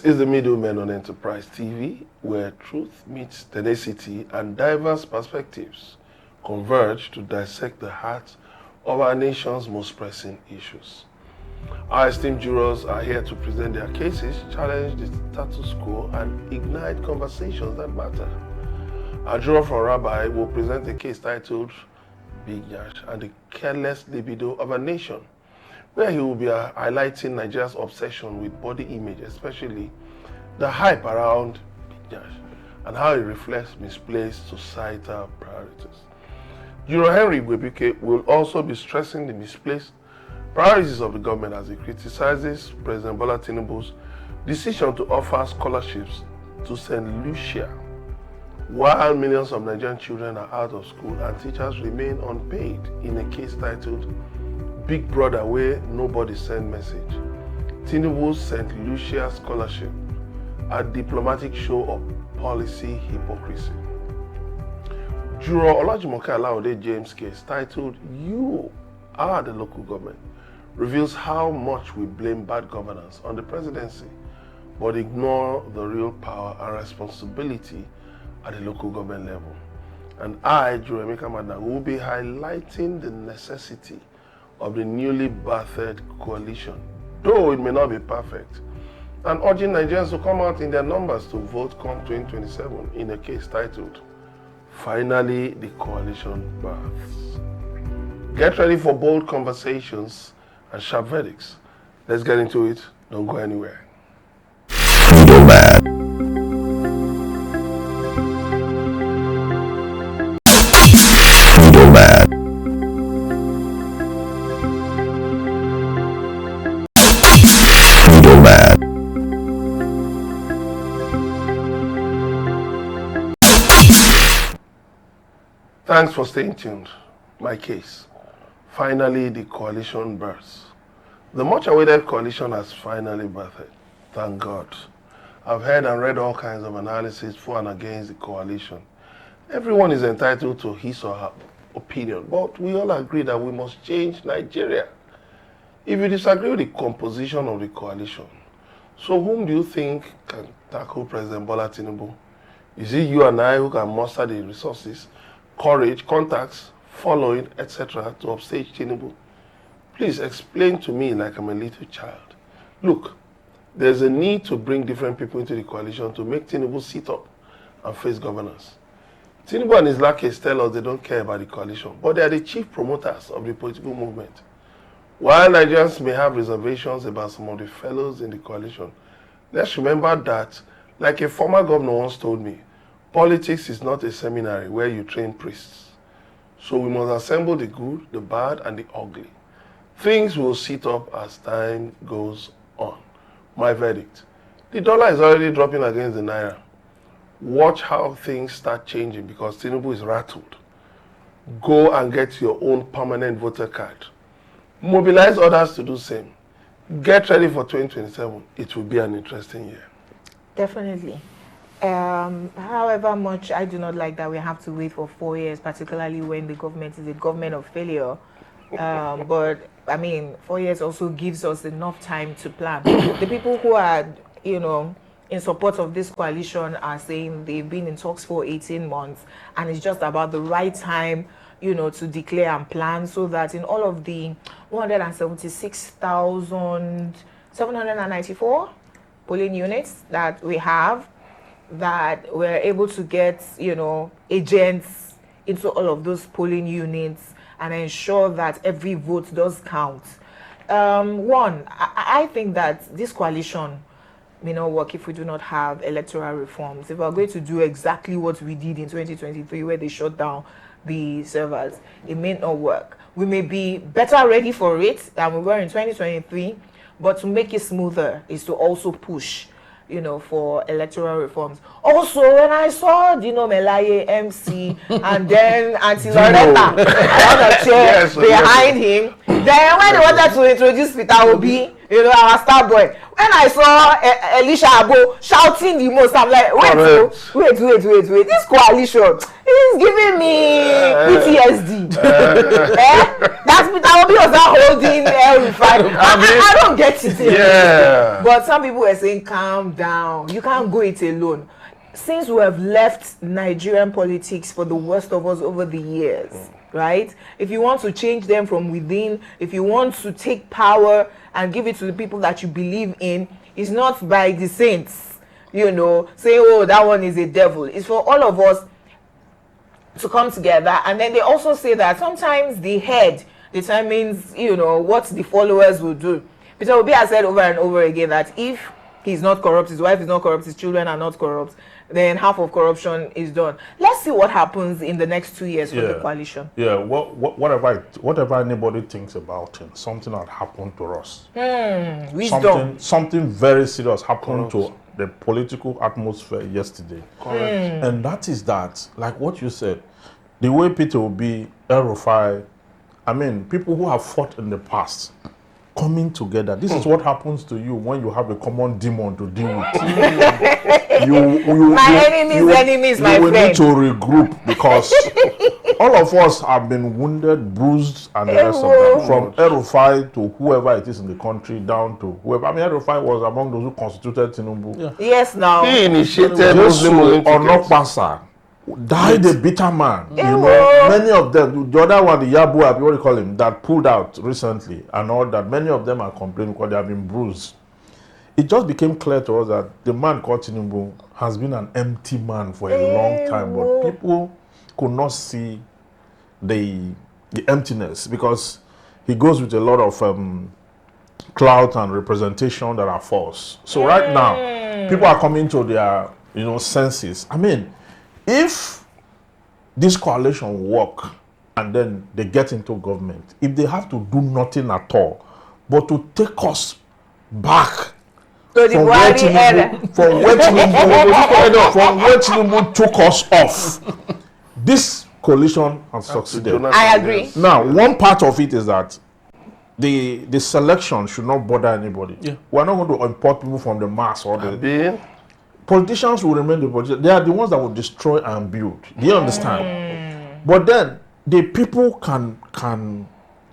is the Middlemen on Enterprise TV, where truth meets tenacity and diverse perspectives converge to dissect the heart of our nation's most pressing issues. Our esteemed jurors are here to present their cases, challenge the status quo, and ignite conversations that matter. Our juror from Rabbi will present a case titled Big Yansh and the Careless Libido of a Nation, where he will be highlighting Nigeria's obsession with body image, especially the hype around Big Yansh and how it reflects misplaced societal priorities. Juror Henry Igwebuike will also be stressing the misplaced priorities of the government as he criticizes President Bola Tinubu's decision to offer scholarships to St. Lucia, while millions of Nigerian children are out of school and teachers remain unpaid in a case titled Big Brother where nobody send message. Tinubu's St. Lucia scholarship, a diplomatic show of policy hypocrisy. Juror Olajumoke Alawode-James case titled You Are the Local Government reveals how much we blame bad governance on the presidency but ignore the real power and responsibility at the local government level. And I, Juror Emeka Madna, will be highlighting the necessity of the newly birthed coalition, though it may not be perfect, and urging Nigerians to come out in their numbers to vote come 2027 in a case titled Finally the Coalition Berths. Get ready for bold conversations and sharp verdicts. Let's get into it. Don't go anywhere. Middleman. Thanks for staying tuned. My case. Finally, the coalition births. The much-awaited coalition has finally birthed. Thank God. I've heard and read all kinds of analysis for and against the coalition. Everyone is entitled to his or her opinion, but we all agree that we must change Nigeria. If you disagree with the composition of the coalition, so whom do you think can tackle President Bola Tinubu? Is it you and I who can muster the resources, courage, contacts, following, etc. to upstage Tinubu? Please explain to me like I'm a little child. Look, there's a need to bring different people into the coalition to make Tinubu sit up and face governance. Tinubu and his lackeys tell us they don't care about the coalition, but they are the chief promoters of the political movement. While Nigerians may have reservations about some of the fellows in the coalition, let's remember that, like a former governor once told me, politics is not a seminary where you train priests. So we must assemble the good, the bad, and the ugly. Things will sit up as time goes on. My verdict. The dollar is already dropping against the naira. Watch how things start changing because Tinubu is rattled. Go and get your own permanent voter card. Mobilize others to do the same. Get ready for 2027. It will be an interesting year. Definitely. However much I do not like that we have to wait for 4 years, particularly when the government is a government of failure. But I mean, 4 years also gives us enough time to plan. The people who are, in support of this coalition are saying they've been in talks for 18 months and it's just about the right time, to declare and plan so that in all of the 176,794 polling units that we have, that we're able to get, agents into all of those polling units and ensure that every vote does count. I think that this coalition may not work if we do not have electoral reforms. If we're going to do exactly what we did in 2023, where they shut down the servers, it may not work. We may be better ready for it than we were in 2023, but to make it smoother is to also push for electoral reforms. Also, when I saw Dino Melaye MC and then Auntie Loretta on the chair behind him, then when they wanted to introduce Peter Obi, our star boy, And I saw Elisha Abo shouting the most. I'm like, wait. This coalition is giving me PTSD. That's Peter Obi was not holding El-Rufai. I don't get it. Yeah. But some people were saying, calm down. You can't go it alone. Since we have left Nigerian politics for the worst of us over the years, right? If you want to change them from within, if you want to take power and give it to the people that you believe in, it's not by the saints, you know, say, oh, that one is a devil. It's for all of us to come together. And then they also say that sometimes the head determines, you know, what the followers will do. Peter Obi has said over and over again that if he's not corrupt, his wife is not corrupt, his children are not corrupt, then half of corruption is done. Let's see what happens in the next 2 years for the coalition. Yeah, whatever anybody thinks about it, something had happened to us. Wisdom. Something very serious happened to the political atmosphere yesterday. Correct. And that is that, like what you said, the way Peter Obi, El-Rufai, I mean, people who have fought in the past, coming together. This is what happens to you when you have a common demon to deal with. My enemies, my friend. You will need friend. to regroup because all of us have been wounded, bruised, and the rest of that. From El-Rufai to whoever it is in the country, down to whoever. I mean, El-Rufai was among those who constituted Tinubu. Yeah. Yes, now. He initiated Muslim Onokpasa died a bitter man. You know, many of them, the other one, the Yabu, what do you call him, that pulled out recently and all that, many of them are complaining because they have been bruised. It just became clear to us that the man called Tinubu has been an empty man for a long time, but people could not see the emptiness because he goes with a lot of clout and representation that are false. So right now, people are coming to their, you know, senses. I mean, if this coalition work and then they get into government, if they have to do nothing at all, but to take us back from where Tinubu took us off, this coalition has succeeded. I agree. Now, one part of it is that the selection should not bother anybody. Yeah. We're not going to import people from the mass or the... Politicians will remain the politicians. They are the ones that will destroy and build. Do you understand? But then the people can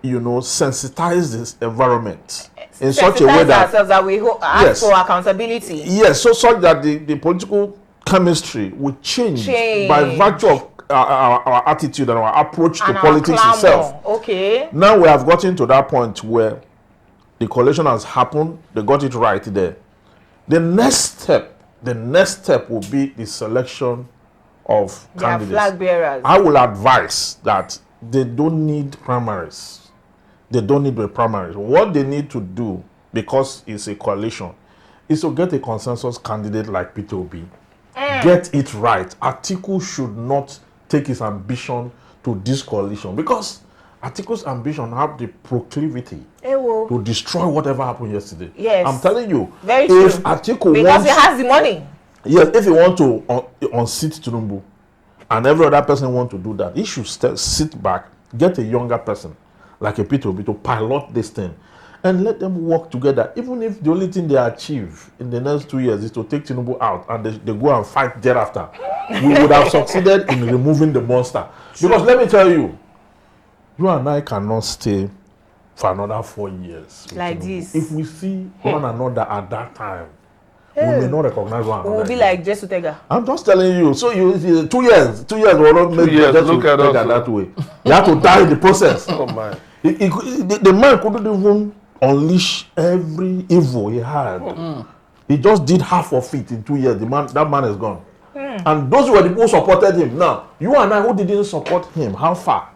you know, sensitize this environment in such a way that we ask for accountability. Yes, so such that the political chemistry will change. By virtue of our attitude and our approach to politics itself. Okay. Now we have gotten to that point where the coalition has happened. They got it right there. The next step will be the selection of candidates. Flag bearers. I will advise that they don't need primaries. They don't need the primaries. What they need to do, because it's a coalition, is to get a consensus candidate like Peter Obi. Get it right. Atiku should not take his ambition to this coalition because Atiku's ambition have the proclivity to destroy whatever happened yesterday. Yes. I'm telling you. Very true. If Atiku because he has the money. Yes, if he want to unseat Tinubu and every other person want to do that, he should sit back, get a younger person like a Peter Obi to pilot this thing and let them work together. Even if the only thing they achieve in the next 2 years is to take Tinubu out and they go and fight thereafter, we would have succeeded in removing the monster. Because let me tell you, you and I cannot stay for another 4 years. Like this. If we see one another at that time, we may not recognize one another. We will be like Jesu Tega. I'm just telling you. So you 2 years will not make Jesu Tega that way. You have to die in the process. Oh my. The man couldn't even unleash every evil he had. He just did half of it in 2 years. That man is gone. And those were the people who supported him. Now, you and I who didn't support him, how far?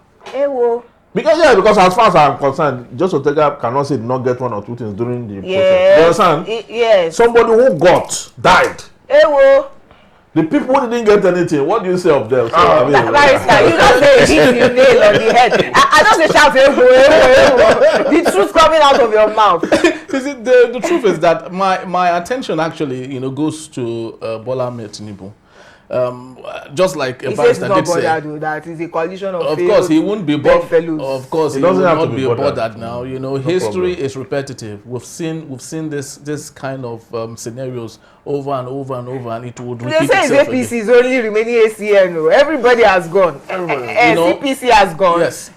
Because as far as I'm concerned, Joseph Ortega cannot say not get one or two things during the process. You understand? Yes. Somebody who died. The people who didn't get anything, what do you say of them? So, I mean, Barrister, you don't say hit you nail on the head. I don't say shout the truth coming out of your mouth. The truth is that my attention actually, goes to Bola Ahmed Tinubu. just like he says not bothered, that is a coalition of course, he won't be bothered. Of course, he will not be bothered now. You know, history is repetitive. We've seen this kind of scenarios over and over and over, and it would repeat itself. They say APC is only remaining ACN. Everybody has gone. CPC has gone. Yes.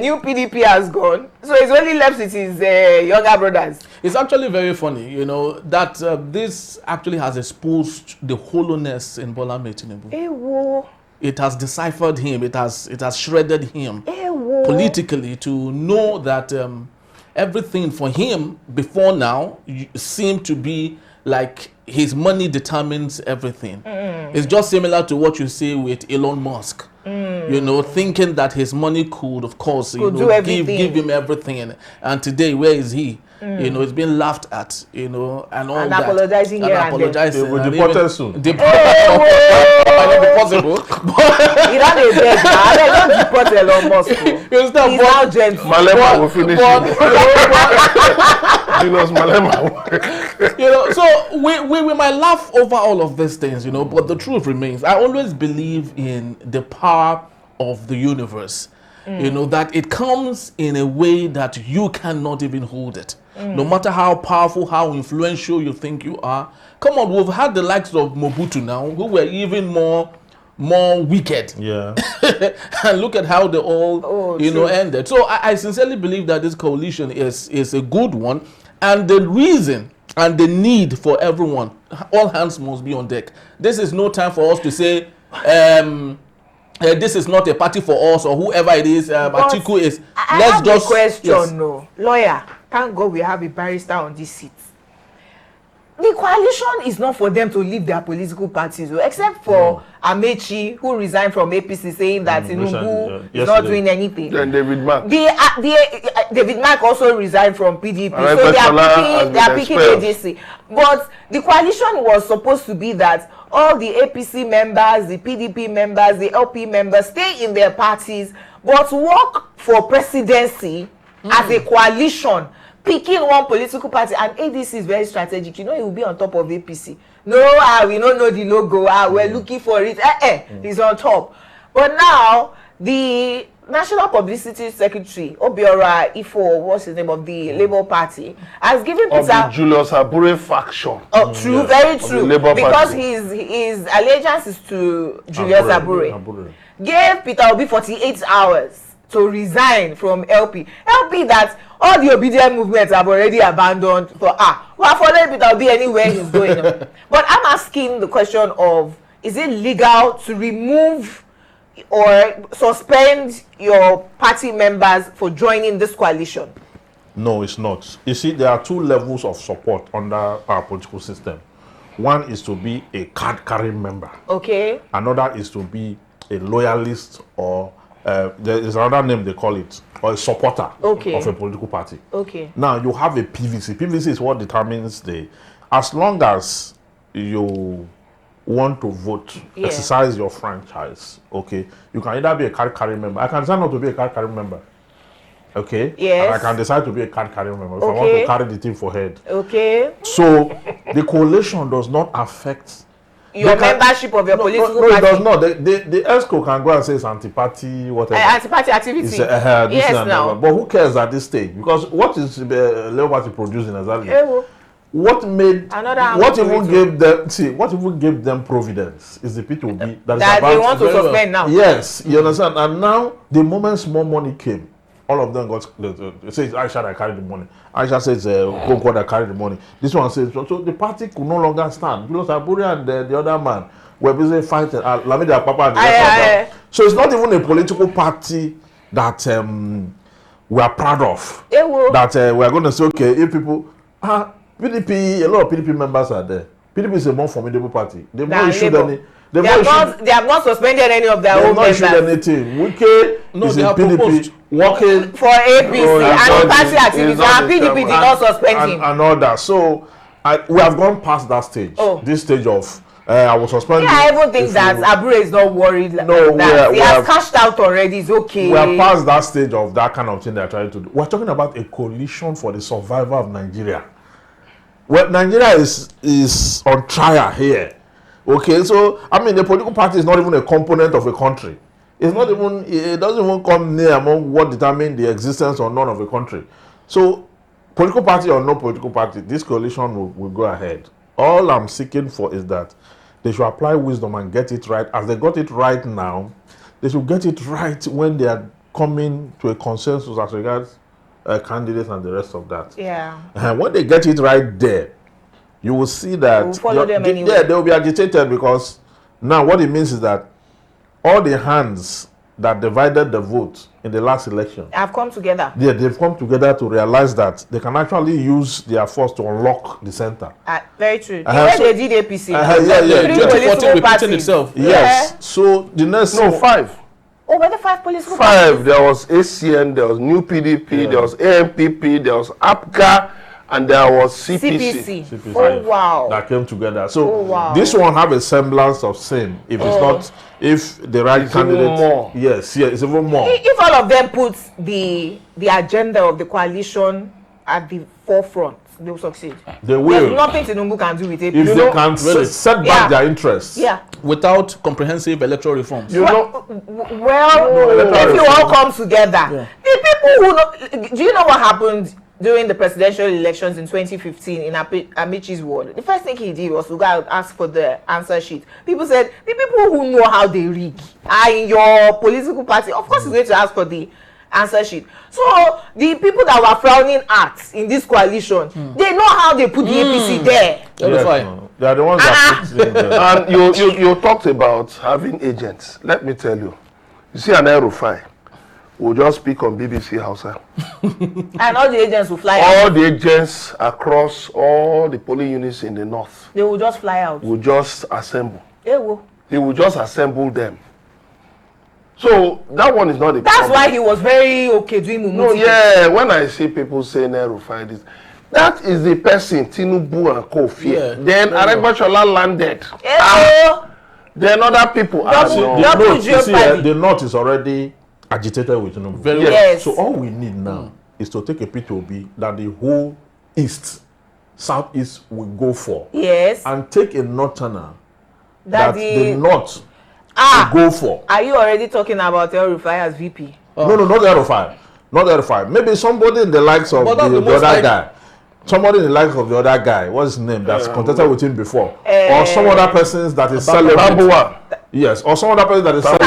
New PDP has gone. So it's only left with his younger brothers. It's actually very funny, you know, that this actually has exposed the hollowness in Bola Tinubu. It has deciphered him. It has shredded him politically to know that everything for him before now seemed to be like his money determines everything. It's just similar to what you see with Elon Musk. You know, thinking that his money could, of course, give him everything. And today, where is he? You know, it's been laughed at, you know, and all that. Apologizing and apologizing. They will deport us soon. Might not be possible. He don't beg now. They don't deport Elon Musk. He's now gentle. Malema will finish it. You know, so we might laugh over all of these things, you know, but the truth remains. I always believe in the power of the universe. You know, that it comes in a way that you cannot even hold it. No matter how powerful, how influential you think you are. Come on, we've had the likes of Mobutu now, who were even more wicked. Yeah. And look at how they all, ended. So I sincerely believe that this coalition is a good one. And the reason and the need for everyone, all hands must be on deck. This is no time for us to say, this is not a party for us, or whoever it is, Atiku is. Let's just question. Yes. No, lawyer. Thank God we have a barrister on this seat. The coalition is not for them to leave their political parties, except for Amechi, who resigned from APC, saying that Tinubu is not doing anything. Then David Mark. David Mark also resigned from PDP, so they are picking ADC. But the coalition was supposed to be that all the APC members, the PDP members, the LP members stay in their parties, but work for presidency as a coalition, picking one political party. And ADC is very strategic. You know, it will be on top of APC. No, we don't know the logo. We're looking for it. He's on top. But now, the National Publicity Secretary, Obiora Ifo, what's his name, of the Labour Party, has given Peter... Of the Julius Abure faction. Oh, true, very true. Because his allegiance is to Julius Abure. Gave Peter Obi 48 hours to resign from LP. LP that all the obedient movements have already abandoned for, well, following Peter Obi anywhere he's going. But I'm asking the question of, is it legal to remove or suspend your party members for joining this coalition? No, it's not. You see, there are two levels of support under our political system. One is to be a card-carrying member. Okay. Another is to be a loyalist, or there is another name they call it, or a supporter of a political party. Okay. Now, you have a PVC. PVC is what determines as long as you want to vote, exercise your franchise, okay, you can either be a card-carrying member. I can decide not to be a card-carrying member, okay? Yes. And I can decide to be a card-carrying member if I want to carry the team for head. Okay. So, the coalition does not affect your membership of your political party. No, it does not. The ESCO can go and say it's anti-party, whatever. Anti-party activity. Yes, now. But who cares at this stage? Because what is the Labour Party producing exactly? What even gave them providence is the P2B that they want to suspend now. Yes, you understand. And now, the moment small money came, all of them got. They say it's Aisha that carried the money. Aisha says Concord that carried the money. This one says so the party could no longer stand. Julius Abure and the other man were busy fighting. Lamidi Papa and the rest of them. So it's not even a political party that we are proud of. That we are going to say, okay, if people PDP, a lot of PDP members are there. PDP is a more formidable party. They've not issued any. They have not suspended any of their own members. They have not issued anything. Wike is in PDP working for APC and party activities. And PDP did not suspend him. And all that. So we have gone past that stage. This stage of I was suspended. I even think that Abure is not worried. He has cashed out already. It's okay. We are past that stage of that kind of thing they're trying to do. We're talking about a coalition for the survival of Nigeria. Well, Nigeria is on trial here. Okay, so I mean, the political party is not even a component of a country. It's not even. It doesn't even come near among what determine the existence or none of a country. So, political party or no political party, this coalition will go ahead. All I'm seeking for is that they should apply wisdom and get it right. As they got it right now, they should get it right when they are coming to a consensus as regards candidates and the rest of that. Yeah. And when they get it right there, you will see that we'll follow them anyway. Yeah, they will be agitated, because now what it means is that all the hands that divided the vote in the last election have come together. Yeah, they've come together to realize that they can actually use their force to unlock the center. Very true. The way so, they did APC. Yeah. 2014 repeating itself. Yes. Yeah. So the next... No, 5. Oh, were there 5 political parties? 5. There was ACN, there was New PDP, there was AMPP, there was APGA, and there was CPC. Oh, wow. That came together. So this one have a semblance of same. If it's not, if the right candidate... more. Yes, it's even more. If all of them put the agenda of the coalition at the forefront, they will succeed. They will. There's nothing Tinubu can do with it. If they can set back their interests. Yeah. Without comprehensive electoral reforms. If you all come together, the people who know, do you know what happened during the presidential elections in 2015 in Amichi's ward? The first thing he did was to go out and ask for the answer sheet. People said, the people who know how they rig are in your political party. Of course, he's going to ask for the answer sheet. So the people that were frowning at in this coalition, they know how they put the APC there. They are the ones that put it there. And you talked about having agents. Let me tell you. You see an Rufai will just speak on BBC Hausa. And all the agents will fly out. All the agents across all the polling units in the north. They will just fly out. Will just assemble. They will. He will just assemble them. So that one is not the That's problem. why he was very okay doing Mumuti. No, yeah. When I see people say Rufai this, that is the person Tinubu and Kofi. Yeah. Then Aregbesola landed. Then other people. The north is already agitated with Tinubu. Yes. So all we need now is to take a P2B that the whole east, southeast will go for. Yes. And take a northerner that the north will go for. Are you already talking about El Rufai as VP? No, not El Rufai. Not El Rufai. Maybe somebody in the likes of the other guy. Somebody in the likes of the other guy. What's his name? That's contested with him before. Or some other persons that is celebrated. Yes, or some other person that is Tambua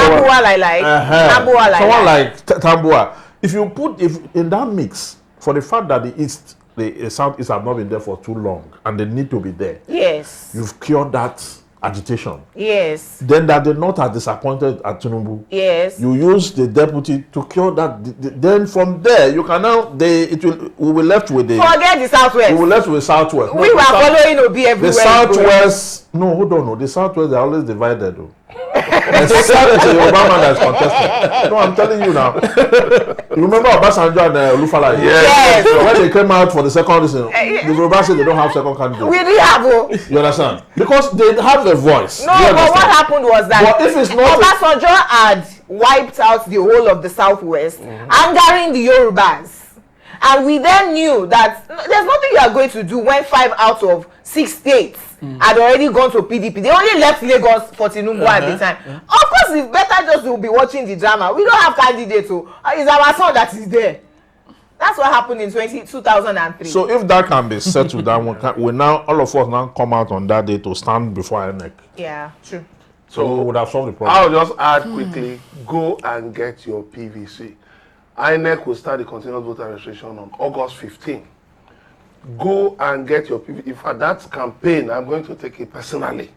someone like Tambua. If you put in that mix, for the fact that the southeast have not been there for too long and they need to be there. Yes. You've cured that agitation. Yes. Then that the north are disappointed at Tinubu. Yes. You use the deputy to cure that. Then from there you can now we will be left with the. Forget the southwest. We will left with southwest. We were following Obi everywhere. The southwest. No, hold on. No, the southwest are always divided. Though. Except the Yoruba man that is contesting. No, I'm telling you now. You remember Obasanjo and Olufala? Yes. When they came out for the second reason, the Yoruba said they don't have second candidate. We didn't have. You understand? Because they have a voice. No, but what happened was that but if it's not Obasanjo had wiped out the whole of the southwest, angering the Yorubas. And we then knew that there's nothing you are going to do when 5 out of 6 states had already gone to PDP. They only left Lagos for Tinubu at the time. Of course, it's better just to be watching the drama. We don't have candidates. So it's our son that is there. That's what happened in 2003. So if that can be settled, that we now all of us now come out on that day to stand before INEC. Yeah, true. So we would have solved the problem. I'll just add quickly, go and get your PVC. INEC will start the continuous voter registration on August 15. Go and get your PVC. In fact, that campaign, I'm going to take it personally.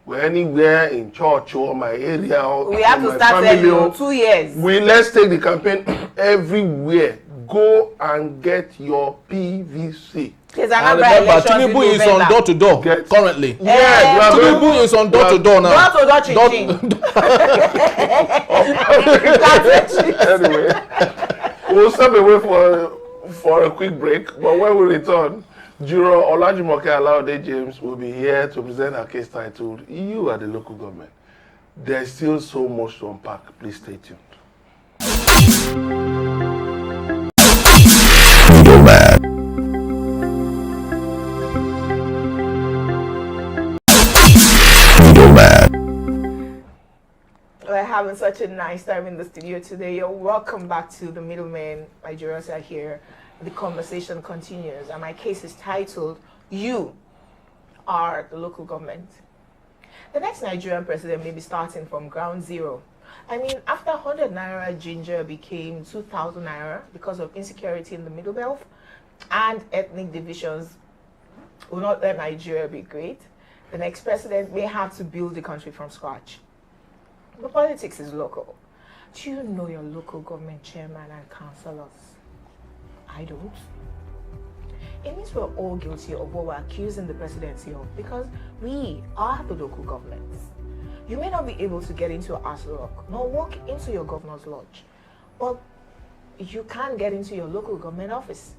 We're anywhere in church or my area or we have to start in 2 years. Let's take the campaign everywhere. Go and get your PVC. And remember, Tinubu is on door to door currently. Yes, Tinubu is on door to door now. Door to door. Anyway, we'll step away for a quick break, but when we return, Juror Olajumoke Alawode-James will be here to present her case titled "You Are the Local Government." There's still so much to unpack. Please stay tuned. Middlemen. having such a nice time in the studio today. You're welcome back to the Middlemen. My jurors are here. The conversation continues, and my case is titled, You Are the Local Government. The next Nigerian president may be starting from ground zero. I mean, after 100 naira ginger became 2,000 naira because of insecurity in the Middle Belt and ethnic divisions will not let Nigeria be great, the next president may have to build the country from scratch. But politics is local. Do you know your local government chairman and councillors? I don't. It means we're all guilty of what we're accusing the presidency of because we are the local governments. You may not be able to get into Aso Rock nor walk into your governor's lodge, but you can get into your local government office.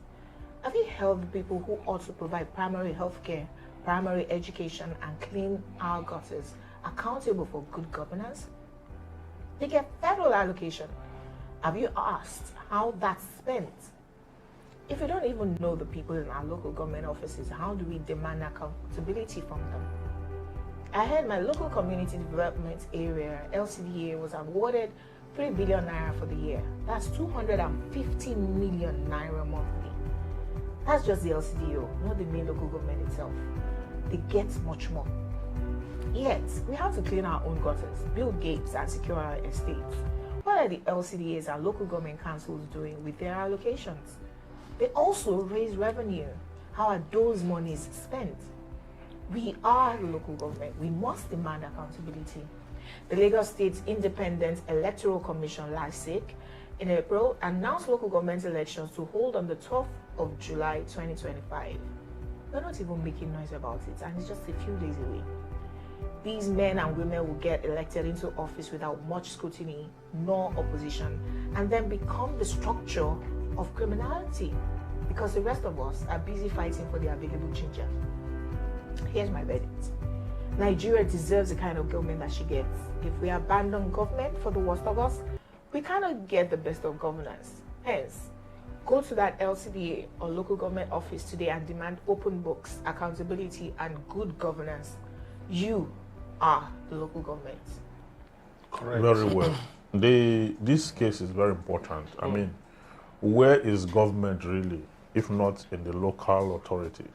Have you held the people who ought to provide primary health care, primary education, and clean our gutters accountable for good governance? They get federal allocation. Have you asked how that's spent? If you don't even know the people in our local government offices, how do we demand accountability from them? I heard my local community development area, LCDA, was awarded 3 billion naira for the year. That's 250 million naira monthly. That's just the LCDO, not the main local government itself. They get much more. Yet, we have to clean our own gutters, build gates, and secure our estates. What are the LCDAs and local government councils doing with their allocations? They also raise revenue. How are those monies spent? We are the local government. We must demand accountability. The Lagos State Independent Electoral Commission, LASIC, in April announced local government elections to hold on the 12th of July 2025. We're not even making noise about it, and it's just a few days away. These men and women will get elected into office without much scrutiny nor opposition, and then become the structure of criminality because the rest of us are busy fighting for the available ginger. Here's my verdict. Nigeria deserves the kind of government that she gets. If we abandon government for the worst of us, we cannot get the best of governance. Hence, go to that LCDA or local government office today and demand open books, accountability, and good governance. You are the local government. Correct. Very well. This case is very important. I mean, where is government really, if not in the local authority?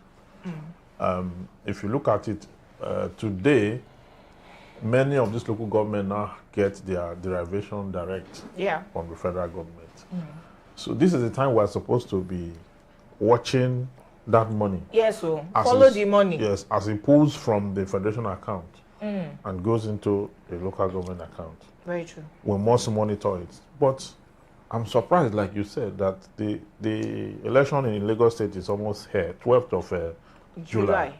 If you look at it today, many of these local government now get their derivation direct from the federal government. So this is the time we're supposed to be watching that money. Yes, so follow the money. Yes, as it pulls from the federation account and goes into a local government account. Very true. We must monitor it. But I'm surprised, like you said, that the election in Lagos State is almost here, 12th of July.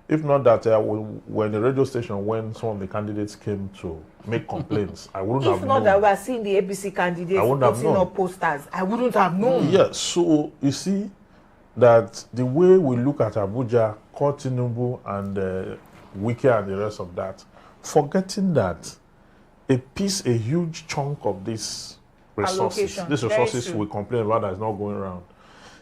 If not that when the radio station, when some of the candidates came to make complaints, I wouldn't have known. If not that we are seeing the APC candidates putting up posters, I wouldn't have known. Yes, so you see that the way we look at Abuja, call Tinubu and Wike and the rest of that, forgetting that a huge chunk of this resources we complain about that is not going around,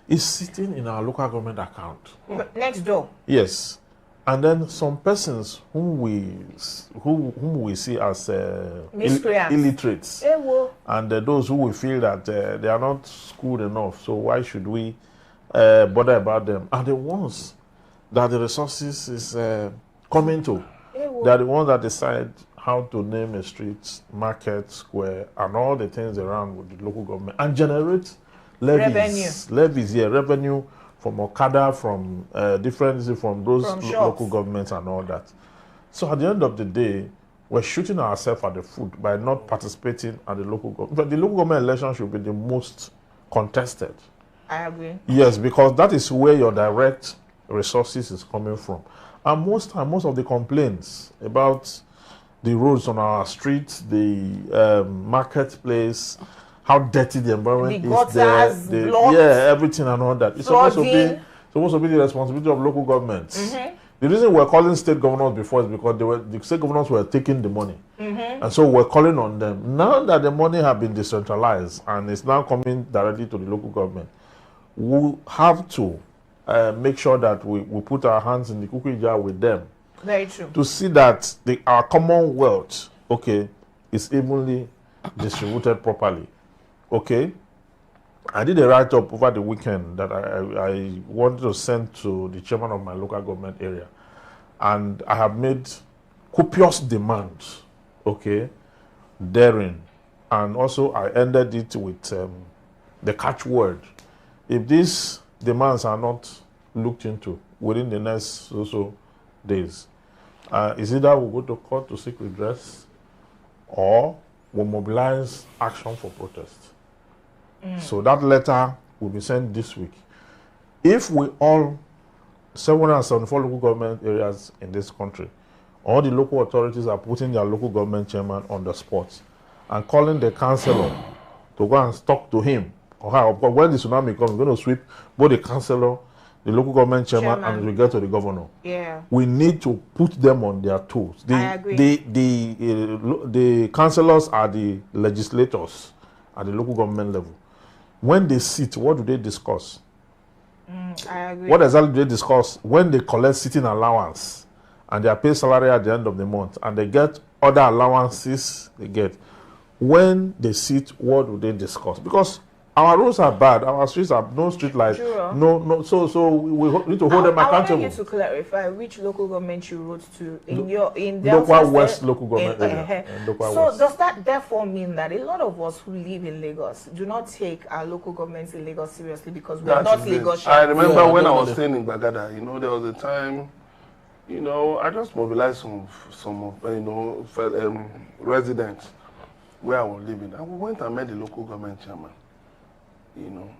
is sitting in our local government account. Next door. Yes. And then some persons whom we see as illiterates, and those who we feel that they are not schooled enough, so why should we bother about them, are the ones that the resources is coming to. They are the ones that decide how to name a street, market, square, and all the things around with the local government, and generate levies. Revenue from Okada, from from those local governments and all that. So at the end of the day, we're shooting ourselves at the foot by not participating at the local government. But the local government election should be the most contested. I agree. Yes, because that is where your direct resources is coming from. And most of the complaints about the roads on our streets, the marketplace, how dirty the environment is there, everything and all that. It's supposed to be the responsibility of local governments. The reason we're calling state governors before is because the state governors were taking the money. And so we're calling on them. Now that the money has been decentralized and it's now coming directly to the local government, we have to make sure that we put our hands in the cookie jar with them. Very true. To see that our commonwealth, is evenly distributed properly. Okay? I did a write-up over the weekend that I wanted to send to the chairman of my local government area. And I have made copious demands, okay, therein. And also I ended it with the catchword. If these demands are not looked into within the next so days, is either we'll go to court to seek redress or we'll mobilize action for protest. So that letter will be sent this week. If we all 774 local government areas in this country, all the local authorities are putting their local government chairman on the spot and calling the councillor to go and talk to him or her. Because when the tsunami comes, we're going to sweep both the councillor, the local government chairman, and we get to the governor. Yeah. We need to put them on their toes. I agree. The councillors are the legislators at the local government level. When they sit, what do they discuss? I agree. What exactly do they discuss when they collect sitting allowance and they are paid salary at the end of the month and they get other allowances they get? When they sit, what do they discuss? Because our roads are bad, our streets are no street lights, no. So we need to hold them accountable. I want you to clarify which local government you wrote to in local West local government area. So does that therefore mean that a lot of us who live in Lagos do not take our local governments in Lagos seriously because we are not Lagosians? I remember when I was staying in Bagada, there was a time, I just mobilized some residents where I was living, and we went and met the local government chairman.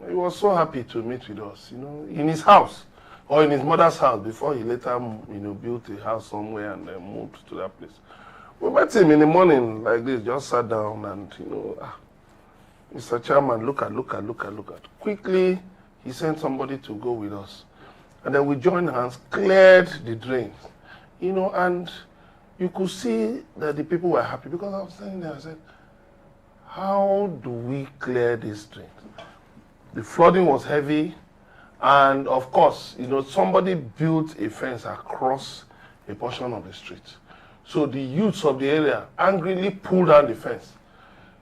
He was so happy to meet with us, in his house or in his mother's house before he later, built a house somewhere and then moved to that place. We met him in the morning like this, just sat down and, Mr. Chairman, look at. Quickly, he sent somebody to go with us. And then we joined hands, cleared the drains, and you could see that the people were happy because I was standing there, I said, how do we clear these drains? The flooding was heavy, and of course, somebody built a fence across a portion of the street. So the youths of the area angrily pulled down the fence.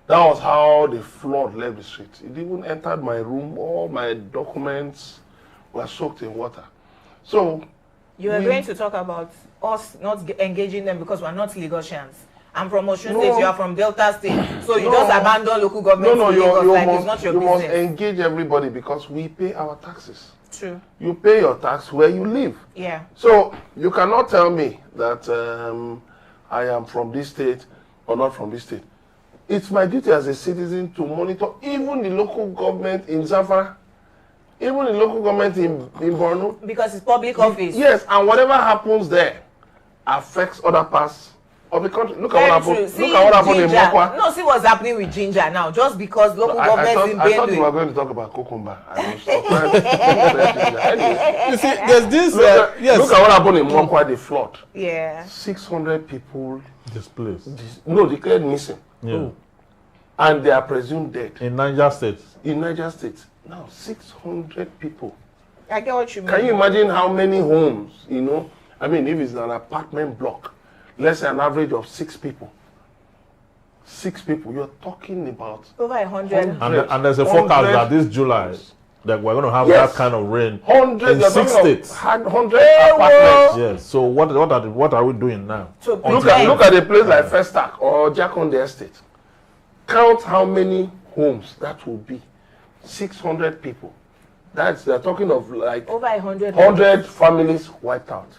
That was how the flood left the street. It even entered my room. All my documents were soaked in water. So you are going to talk about us not engaging them because we are not Lagosians. I'm from Osun State, you are from Delta State. So you just abandon local government it's not your business. You must engage everybody because we pay our taxes. True. You pay your tax where you live. Yeah. So you cannot tell me that I am from this state or not from this state. It's my duty as a citizen to monitor even the local government in Zamfara, even the local government in Borno. Because it's public office. Yes, and whatever happens there affects other parts of the country. Look at what happened. Look at what happened in Mokwa. No, see what's happening with Ginger now. Just because local governments in Benue. I thought you were going to talk about cucumber. I was surprised. You see, there's this. Look at what happened in Mokwa, the flood. Yeah. 600 people displaced. Declared missing. Yeah. And they are presumed dead. In Niger State. Now 600 people. I get what you mean. Can you imagine how many homes? If it's an apartment block. Let's say an average of 6 people. 6 people. You're talking about over 100. And there's a forecast that this July that we're going to have that kind of rain 100 in 6 states. 100 apartments. Yes. So what are we doing now? So look at a place like Festac or Jakonde Estate. Count how many homes that will be. 600 people. They're talking of like over 100 families wiped out.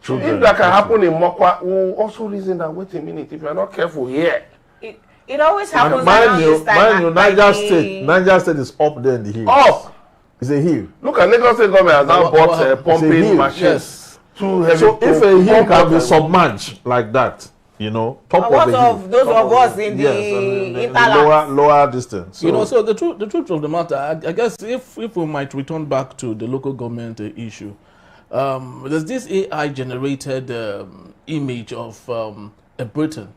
Children, if that can happen in Mokwa, we'll also reason that, wait a minute, if you're not careful here. It always happens around this time. Niger State is up there in the hills. Up! It's a hill. Look at Lagos State government has now bought pumping machines. Yes. Too heavy. So if a hill can be submerged like that, top of the hill. Those of us in the lower distance. So the truth of the matter, I guess if we might return back to the local government issue, there's this AI-generated image of a Briton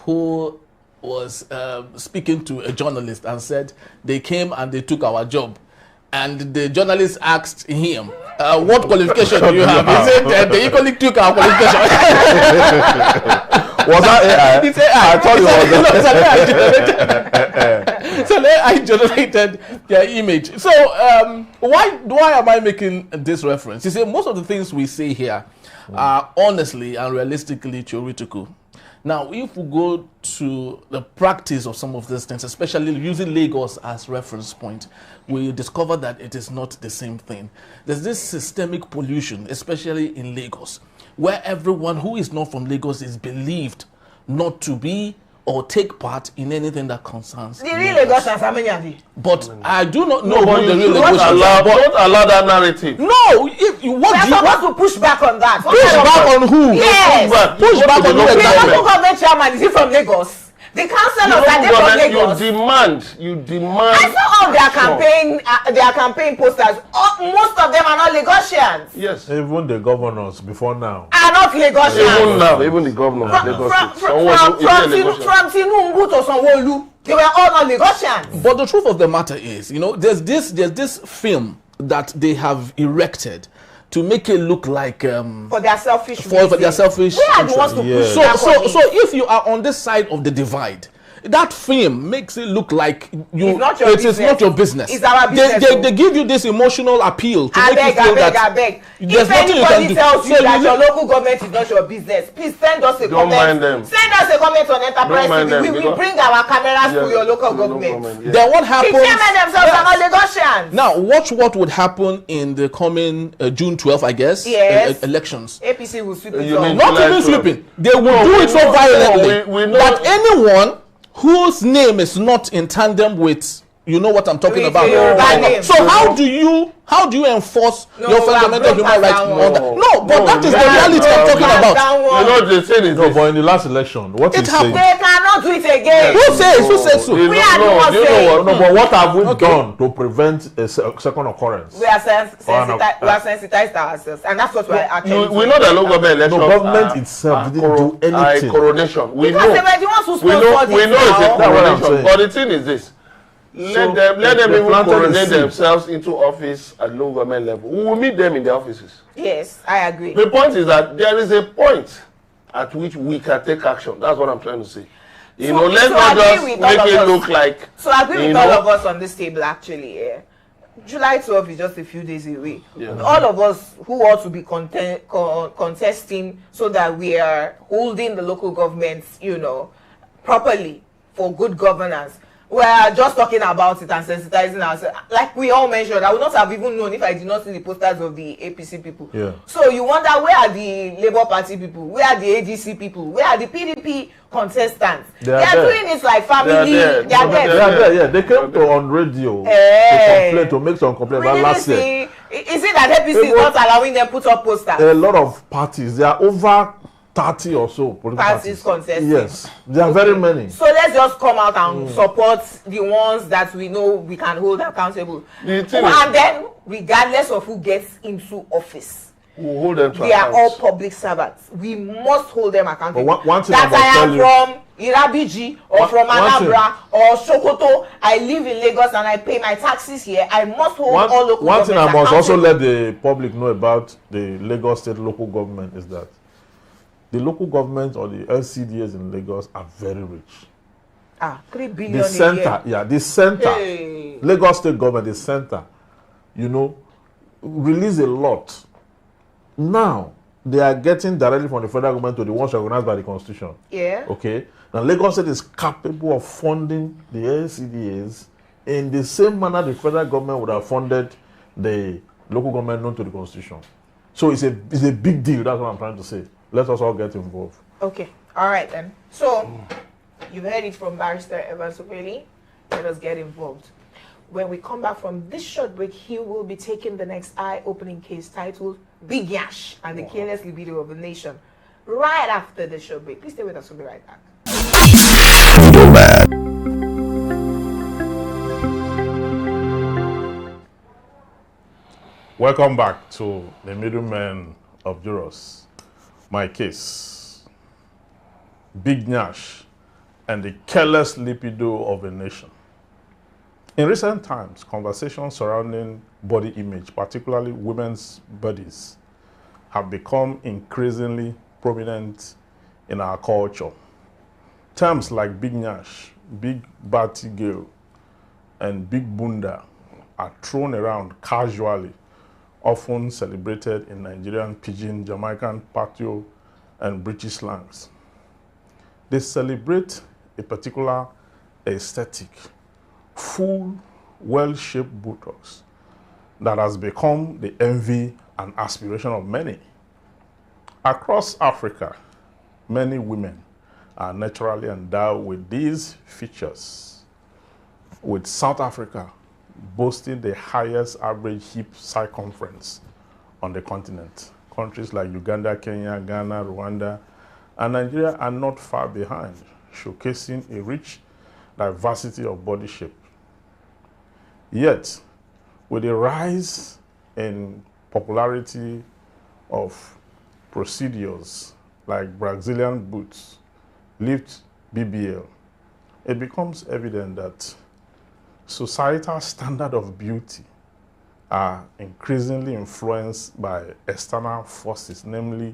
who was speaking to a journalist and said they came and they took our job. And the journalist asked him, what qualification do you have? He said they equally took our qualification. Was that AI? It's AI. I thought it was. It's an AI generated image. So why am I making this reference? You see, most of the things we say here are honestly and realistically theoretical. Now, if we go to the practice of some of these things, especially using Lagos as reference point, we discover that it is not the same thing. There's this systemic pollution, especially in Lagos, where everyone who is not from Lagos is believed not to be or take part in anything that concerns The real Lagosians, how many are they? But I do not know but who the you real don't Lagosians allow, are. But don't allow that narrative. no, if you what We do you are supposed to push back on that. push back on who? Yes. Push back on who The exactly? local government chairman, is he from Lagos? The councillors, are they from Lagos? You demand. I saw all their action. campaign posters. Most of them are not Lagosians. Yes. even the governors before now. Are not Lagosians. Even now, even the governor of Lagos State. From Tinubu to Sanwo-Olu, they were all not Lagosians. But the truth of the matter is, you know, there's this film that they have erected to make it look like For their selfish for their reasons. selfish We are the ones to interest. push Yeah. back so on it. if you are on this side of the divide, that film makes it look like you It's not your it is business. not your business. It's our business, They though. give you this emotional appeal to I make beg, you feel I beg, that I beg. there's If nothing you can anybody do. tells you So that you your local government is not your business, please send us a Don't comment. mind them. Send us a comment on Enterprise Don't mind TV. them, We will because- bring our cameras to Yes, your local no government. comment, yes. Then what The happens? chairmen themselves are not Lagosians. Now, watch what would happen in the coming June 12th, I guess, Yes. elections. APC will sweep it You up. mean- Not July even 12th. sweeping. They will No, do we it so know- violently no, we know- that anyone whose name is not in tandem with, you know what I'm talking With about. the Yoruba name. So how do you enforce No, your we have fundamental broke human that rights? down. on that? No, but that is the no, reality I'm no, talking no. about. That one. You know the thing is No, this. but in the last election, what It he's saying. They cannot do it again. Who says? Who says so? You We know- are the no, ones you know saying- what? No, but what have we Okay. done to prevent a second occurrence? We are sensitized ourselves, and that's what we're actually We know that local government elections. No, government itself didn't do anything. Coronation. We Because know. they were the ones who We sponsored know. it We know it's a now. That's what I'm coronation. saying. But the thing is this: let them they even planted the coronate seed. themselves into office at local government level. We will meet them in their offices. Yes, I agree. The point is that there is a point at which we can take action. That's what I'm trying to say. You know, let's so not agree just with make all of it us. look like. So I agree you with all know, of us on this table actually. Yeah. July 12th is just a few days away. Yeah. All of us who ought to be contesting so that we are holding the local governments, you know, properly for good governance. We are just talking about it and sensitizing ourselves. Like we all mentioned, I would not have even known if I did not see the posters of the APC people. Yeah. So you wonder, where are the Labour Party people? Where are the ADC people? Where are the PDP contestants? They are They are there. doing it like family. there. They are No, there. They are there, yeah. They came to on radio Hey. to complain, to make some complaints We about didn't last year. see. Is it that APC is not allowing them put up posters? A lot of parties, there are over 30 or so political Parties contesting. Yes, there are very many. So let's just come out and support the ones that we know we can hold accountable. The thing is- And then, regardless of who gets into office, we'll hold them to they are all account. public servants. We must hold them accountable. But one thing that I must I am tell you- from Irabiji or One- from one thing- Anambra or Sokoto. I live in Lagos and I pay my taxes here. I must hold all local One thing I governments must also accountable. let the public know about the Lagos State local government is that the local government or the LCDAs in Lagos are very rich. 3 billion The a center, year. yeah, the center, Hey. Lagos State government, the center, you know, release a lot. Now, they are getting directly from the federal government to the ones recognized by the constitution. Yeah. Okay? Now, Lagos State is capable of funding the LCDAs in the same manner the federal government would have funded the local government known to the constitution. So it's a big deal. That's what I'm trying to say. Let us all get involved. Okay. All right then. So you've heard it from Barrister Evans Ufeli. Let us get involved. When we come back from this short break, he will be taking the next eye-opening case titled Big Yansh and the Careless Libido of the Nation. Right after the short break. Please stay with us. We'll be right back. Welcome back to the Middlemen of Jurors. My case, Big Yansh and the Careless Libido of a Nation. In recent times, conversations surrounding body image, particularly women's bodies, have become increasingly prominent in our culture. Terms like big Yansh, big Batty girl, and big Bunda are thrown around casually, often celebrated in Nigerian pidgin, Jamaican patio, and British slangs. They celebrate a particular aesthetic, full, well-shaped buttocks that has become the envy and aspiration of many. Across Africa, many women are naturally endowed with these features, with South Africa boasting the highest average hip circumference on the continent. Countries like Uganda, Kenya, Ghana, Rwanda, and Nigeria are not far behind, showcasing a rich diversity of body shape. Yet, with the rise in popularity of procedures like Brazilian boots, lift BBL, it becomes evident that societal standards of beauty are increasingly influenced by external forces, namely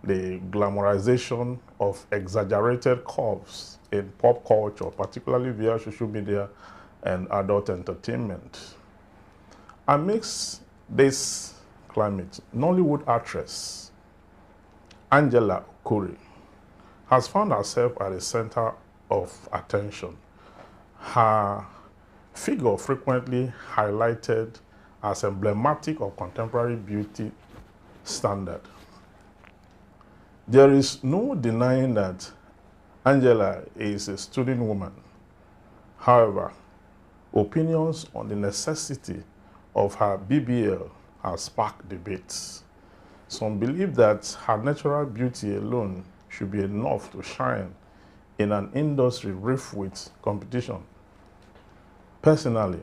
the glamorization of exaggerated curves in pop culture, particularly via social media and adult entertainment. Amidst this climate, Nollywood actress Angela Okore has found herself at the center of attention. Her figure frequently highlighted as emblematic of contemporary beauty standard. There is no denying that Angela is a student woman. However, opinions on the necessity of her BBL have sparked debates. Some believe that her natural beauty alone should be enough to shine in an industry rife with competition. Personally,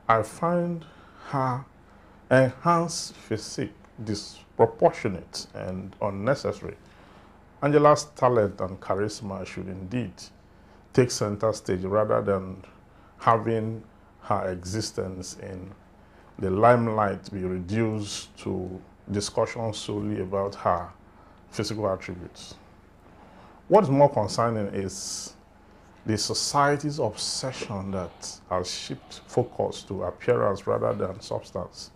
I find her enhanced physique disproportionate and unnecessary. Angela's talent and charisma should indeed take center stage rather than having her existence in the limelight be reduced to discussion solely about her physical attributes. What is more concerning is the society's obsession that has shifted focus to appearance rather than substance.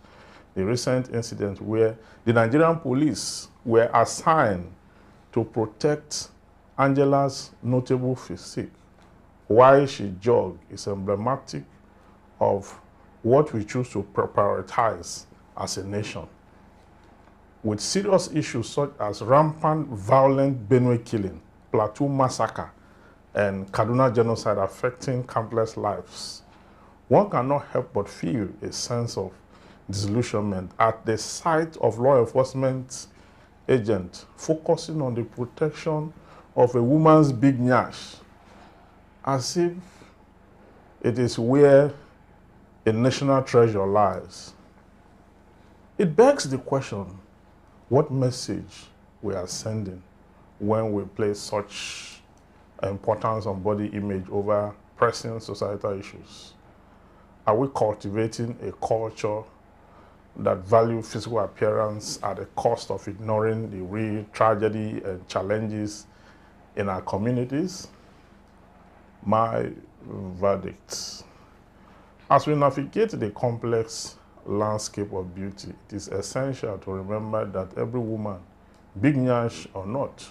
The recent incident where the Nigerian police were assigned to protect Angela's notable physique while she jogged is emblematic of what we choose to prioritize as a nation. With serious issues such as rampant violent Benue killing, Plateau massacre, and Kaduna genocide affecting countless lives, one cannot help but feel a sense of disillusionment at the sight of law enforcement agents focusing on the protection of a woman's big nyash, as if it is where a national treasure lies. It begs the question, what message we are sending when we place such importance on body image over pressing societal issues? Are we cultivating a culture that values physical appearance at the cost of ignoring the real tragedy and challenges in our communities? My verdict: as we navigate the complex landscape of beauty, it is essential to remember that every woman, big nyash or not,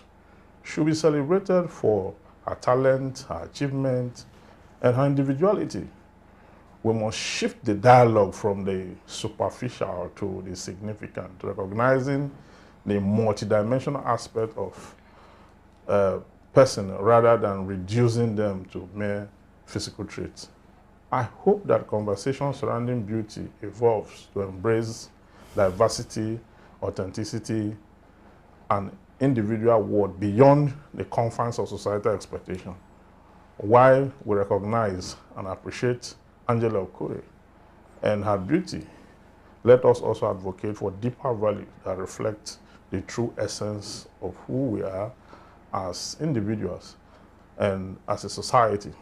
should be celebrated for her talent, her achievement, and her individuality. We must shift the dialogue from the superficial to the significant, recognizing the multidimensional aspect of a person rather than reducing them to mere physical traits. I hope that conversation surrounding beauty evolves to embrace diversity, authenticity, and individual worth beyond the confines of societal expectation. While we recognize and appreciate Angela Okore and her beauty, let us also advocate for deeper values that reflect the true essence of who we are as individuals and as a society.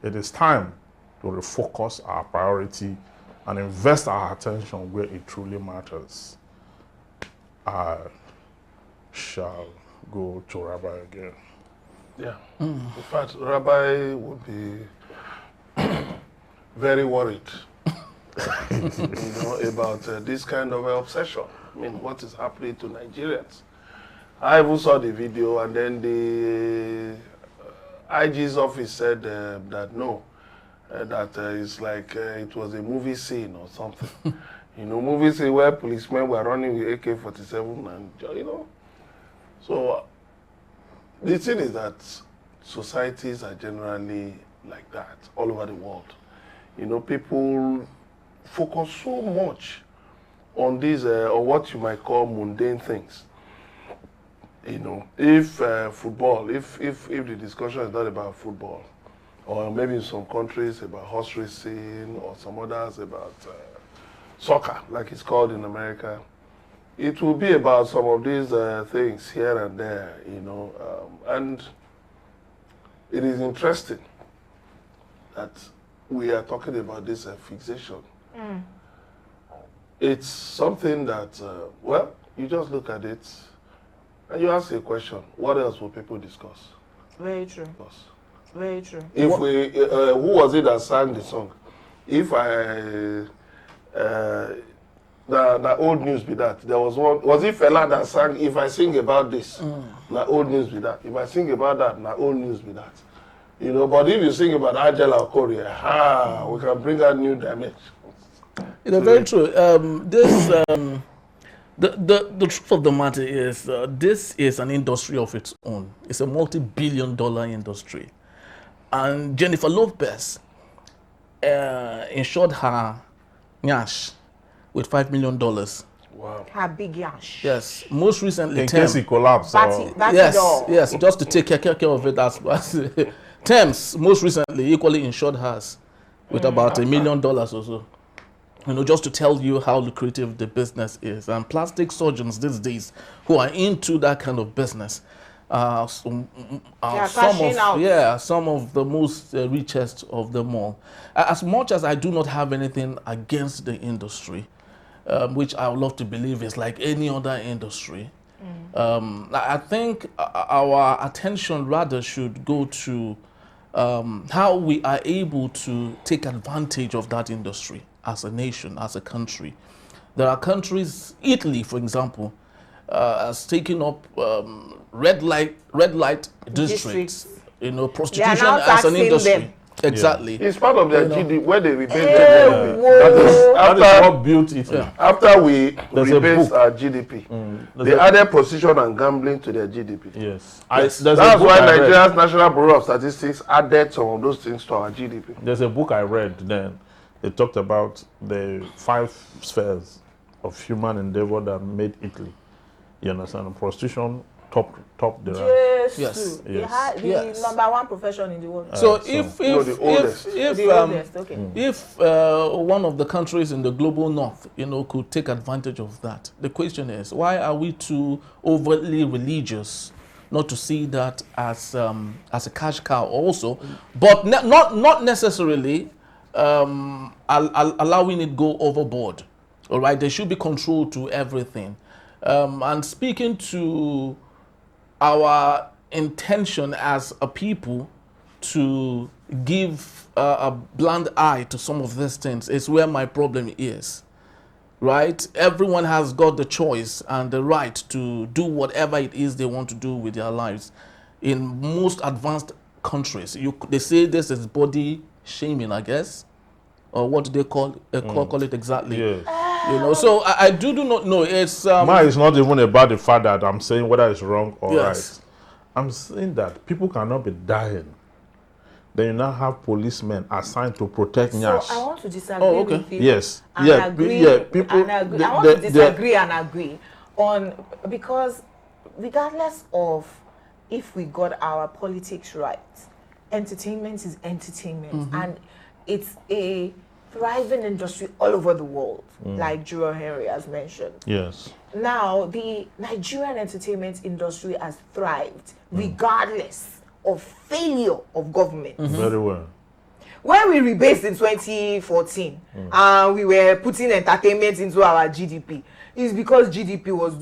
It is time to refocus our priority and invest our attention where it truly matters. I shall go to Rabbi again. Yeah. In fact, Rabbi would be very worried about this kind of obsession. I mean, what is happening to Nigerians? I even saw the video, and then the IG's office said that no, that it's like it was a movie scene or something. Movie scene where policemen were running with AK-47 and, So the thing is that societies are generally like that all over the world. People focus so much on these, or what you might call mundane things. If football, if the discussion is not about football, or maybe in some countries about horse racing, or some others about soccer, like it's called in America, it will be about some of these things here and there, and it is interesting that we are talking about this fixation. It's something that, well, you just look at it and you ask a question, what else will people discuss? Very true. Very true. If who was it that sang the song? If the old news be that. There was one, was it Fela that sang, if I sing about this, the old news be that. If I sing about that, the old news be that. But if you sing about Angela Korea, we can bring out new dimensions. Very true. The truth of the matter is, this is an industry of its own. It's a multi-billion-dollar industry. And Jennifer Lopez insured her Yansh with $5 million. Wow. Her big Yansh. Yes. Most recently, in case he collapsed. Yes, just to take care of it as Thames most recently equally insured hers with about $1 million or so. Just to tell you how lucrative the business is. And plastic surgeons these days who are into that kind of business some of the most richest of them all. As much as I do not have anything against the industry, which I would love to believe is like any other industry, I think our attention rather should go to how we are able to take advantage of that industry as a nation, as a country. There are countries, Italy, for example, has taken up red light districts, prostitution as an industry. Them. Exactly. It's part of their GDP, where they rebase their GDP. That is what built it. Yeah. After we rebase our GDP, they added prostitution and gambling to their GDP. Yes. That's why Nigeria's National Bureau of Statistics added some of those things to our GDP. There's a book I read then. It talked about the 5 spheres of human endeavor that made Italy. You understand? Prostitution top the rank. Yes. The number 1 profession in the world. If one of the countries in the global north, could take advantage of that, the question is, why are we too overtly religious not to see that as a cash cow also, but not necessarily allowing it go overboard? All right, there should be control to everything. And speaking to our intention as a people to give a blind eye to some of these things is where my problem is, right? Everyone has got the choice and the right to do whatever it is they want to do with their lives. In most advanced countries, they say this is body shaming, I guess, or what do they call it exactly? Yes. So I do not know. It's mine is not even about the fact that I'm saying whether it's wrong or right. I'm saying that people cannot be dying. Then you now have policemen assigned to protect Yansh. So I want to disagree with you. Yes. Agree. I want to disagree and agree on, because regardless of if we got our politics right, entertainment is entertainment, and it's a thriving industry all over the world, like Juror Henry has mentioned. Yes. Now, the Nigerian entertainment industry has thrived regardless of failure of government. Very well. When we rebased in 2014 and we were putting entertainment into our GDP, it's because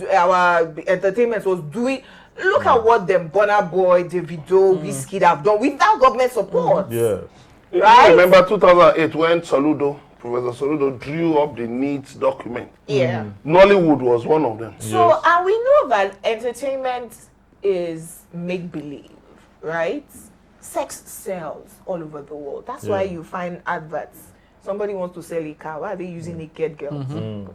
our entertainment was doing Look at what them Burna Boy, Davido, Wizkid have done without government support. Yeah. Right? Remember 2008 when Professor Soludo drew up the needs document. Yeah. Nollywood was one of them. So, Yes. and we know that entertainment is make-believe, right? Sex sells all over the world. That's why you find adverts. Somebody wants to sell a car. Why are they using naked girls?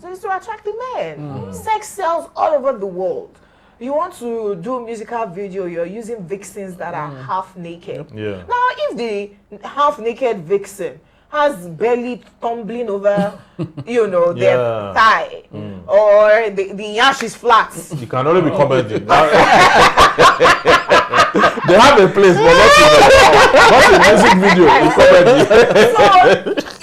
So it's to attract the men. Sex sells all over the world. You want to do a musical video, you're using vixens that are half naked. Yeah. Now, if the half naked vixen has belly tumbling over, their thigh, or the Yansh is flat. You can only be commenting. They have a place, but not in music video. In comedy. So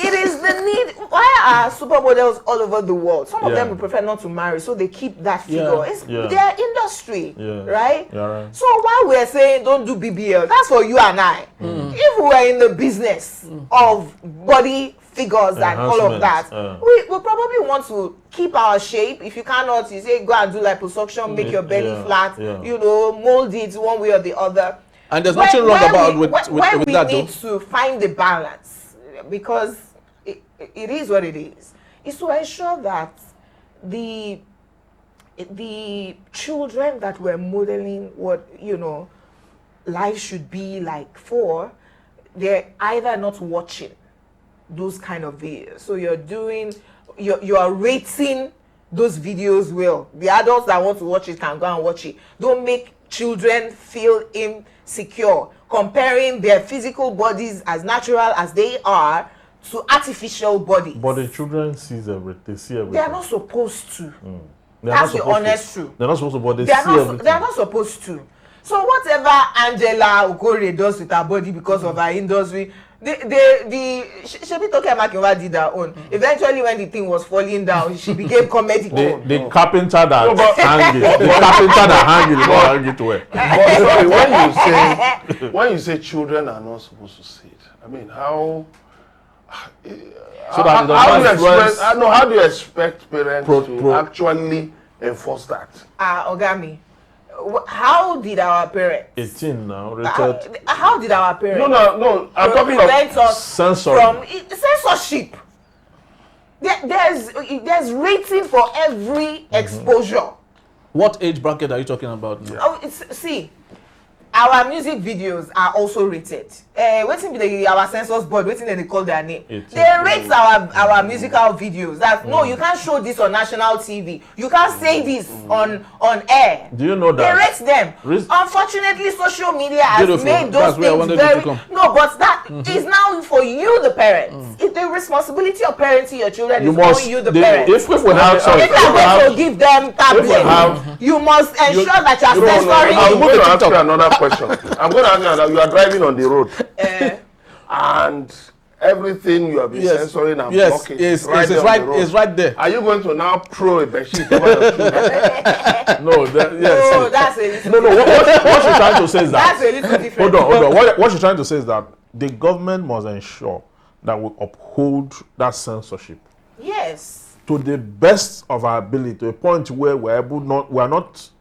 it is the need. Why are supermodels all over the world? Some of them would prefer not to marry, so they keep that figure. It's their industry, right? Yeah, right. So while we're saying don't do BBL, that's for you and I. If we were in the business of body figures and all of that, we probably want to keep our shape. If you cannot, you say go and do liposuction, make your belly flat, mold it one way or the other. And there's nothing wrong about with that, we need to find the balance, because it is what it is. It's to ensure that the children that we're modeling what life should be like for, they're either not watching those kind of videos. So you're rating those videos well. The adults that want to watch it can go and watch it. Don't make children feel insecure comparing their physical bodies as natural as they are to artificial bodies. But the children see everything. They are not supposed to. That's the honest truth. They're not supposed to, but they They are see not. everything. They are not supposed to. So whatever Angela Okore does with her body because of her industry, Shebi Toke Makinwa did her own. Eventually, when the thing was falling down, she became comedic. The carpenter that hang it. The carpenter that hang it, not hang it well. But sorry, when you say children are not supposed to see it, I mean, how do you expect parents to actually enforce that? Ogami, how did our parents? 18 now, rated. How did our parents? No. I'm talking of censorship. There's rating for every exposure. What age bracket are you talking about now? See, our music videos are also rated. Waiting be our censors board, waiting they call their name. They rate our musical videos. That no, you can't show this on national TV. You can't say this on air. Do you know that? They rate them. Unfortunately, social media has made those things very. No, but that is now for you, the parents. It's the responsibility of parenting your children. You must. You, the parents. If we have, if you are going to give them tablets, you must ensure that you are censoring. I'm going to ask you another question. I'm going to ask you that you are driving on the road and everything you have been censoring and blocking it's right there. Are you going to now throw a bedsheet over the children? No, that's a little what she's trying to say is that. That's a little different. Hold on. What she's trying to say is that the government must ensure that we uphold that censorship. Yes. To the best of our ability, to a point where we are not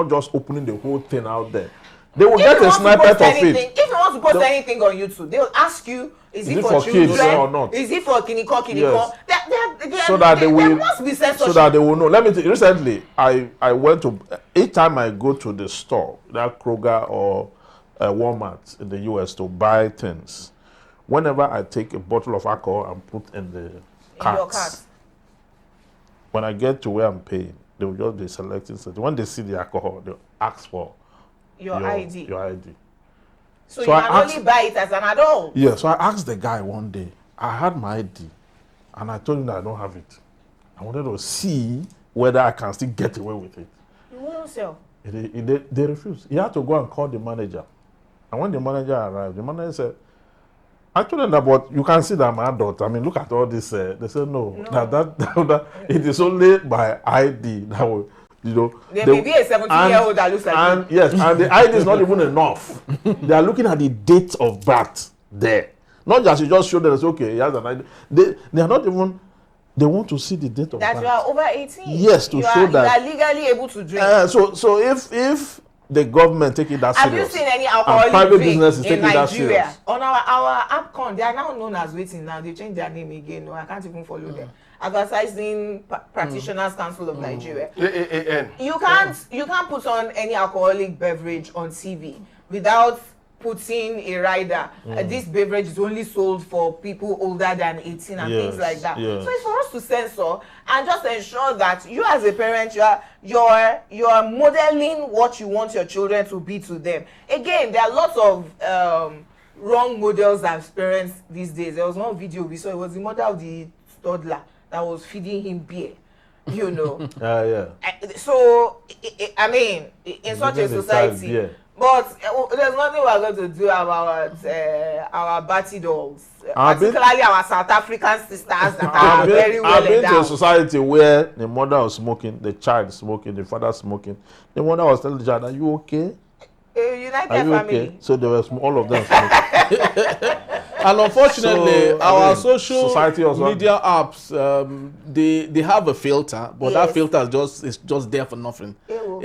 just opening the whole thing out there. They will get a snippet of it. If you want to post anything on YouTube, they will ask you, is it for children kids or not? Is it for kiniko? Yes. So that they will. There must be censorship. So that they will know. Let me tell you, recently, I went to, each time I go to the store, that Kroger or Walmart in the US to buy things, whenever I take a bottle of alcohol and put in the cart, when I get to where I'm paying, they will just be selecting something. When they see the alcohol, they'll ask for your ID. So you can only buy it as an adult. Yeah, so I asked the guy one day, I had my ID, and I told him that I don't have it. I wanted to see whether I can still get away with it. You won't sell. They refused. He had to go and call the manager. And when the manager arrived, the manager said, I told them that, but you can see that I'm an adult. I mean, look at all this. They said, no. That it is only by ID that will, There may be a 17-year-old that looks like and you. Yes, and the ID is not even enough. They are looking at the date of birth there. Not just you just show them, okay, he has an ID. They are not even, they want to see the date of birth. That you are over 18. Yes, to show that. You are legally able to drink. So if the government take it that Have serious. you seen any alcoholic private drink businesses take in it that Nigeria? serious. On our APCON, they are now known as waiting now. They changed their name again. No, I can't even follow them. Advertising Practitioners Council of Nigeria. AAN. You can't put on any alcoholic beverage on TV without putting a rider. This beverage is only sold for people older than 18 and things like that. Yes. So it's for us to censor and just ensure that you as a parent, you're modeling what you want your children to be to them. Again, there are lots of wrong models as parents these days. There was one video we saw. It was the mother of the toddler that was feeding him beer. You know. So I mean, in such a society. But there's nothing we're going to do about our batty dolls, particularly our South African sisters that are very well endowed. I've been to a society where the mother was smoking, the child smoking, the father smoking. The mother was telling the child, "Are you okay? United Are you family." okay?" So there was all of them smoking. And unfortunately, So, our social society also media apps, they have a filter, but that filter is just there for nothing.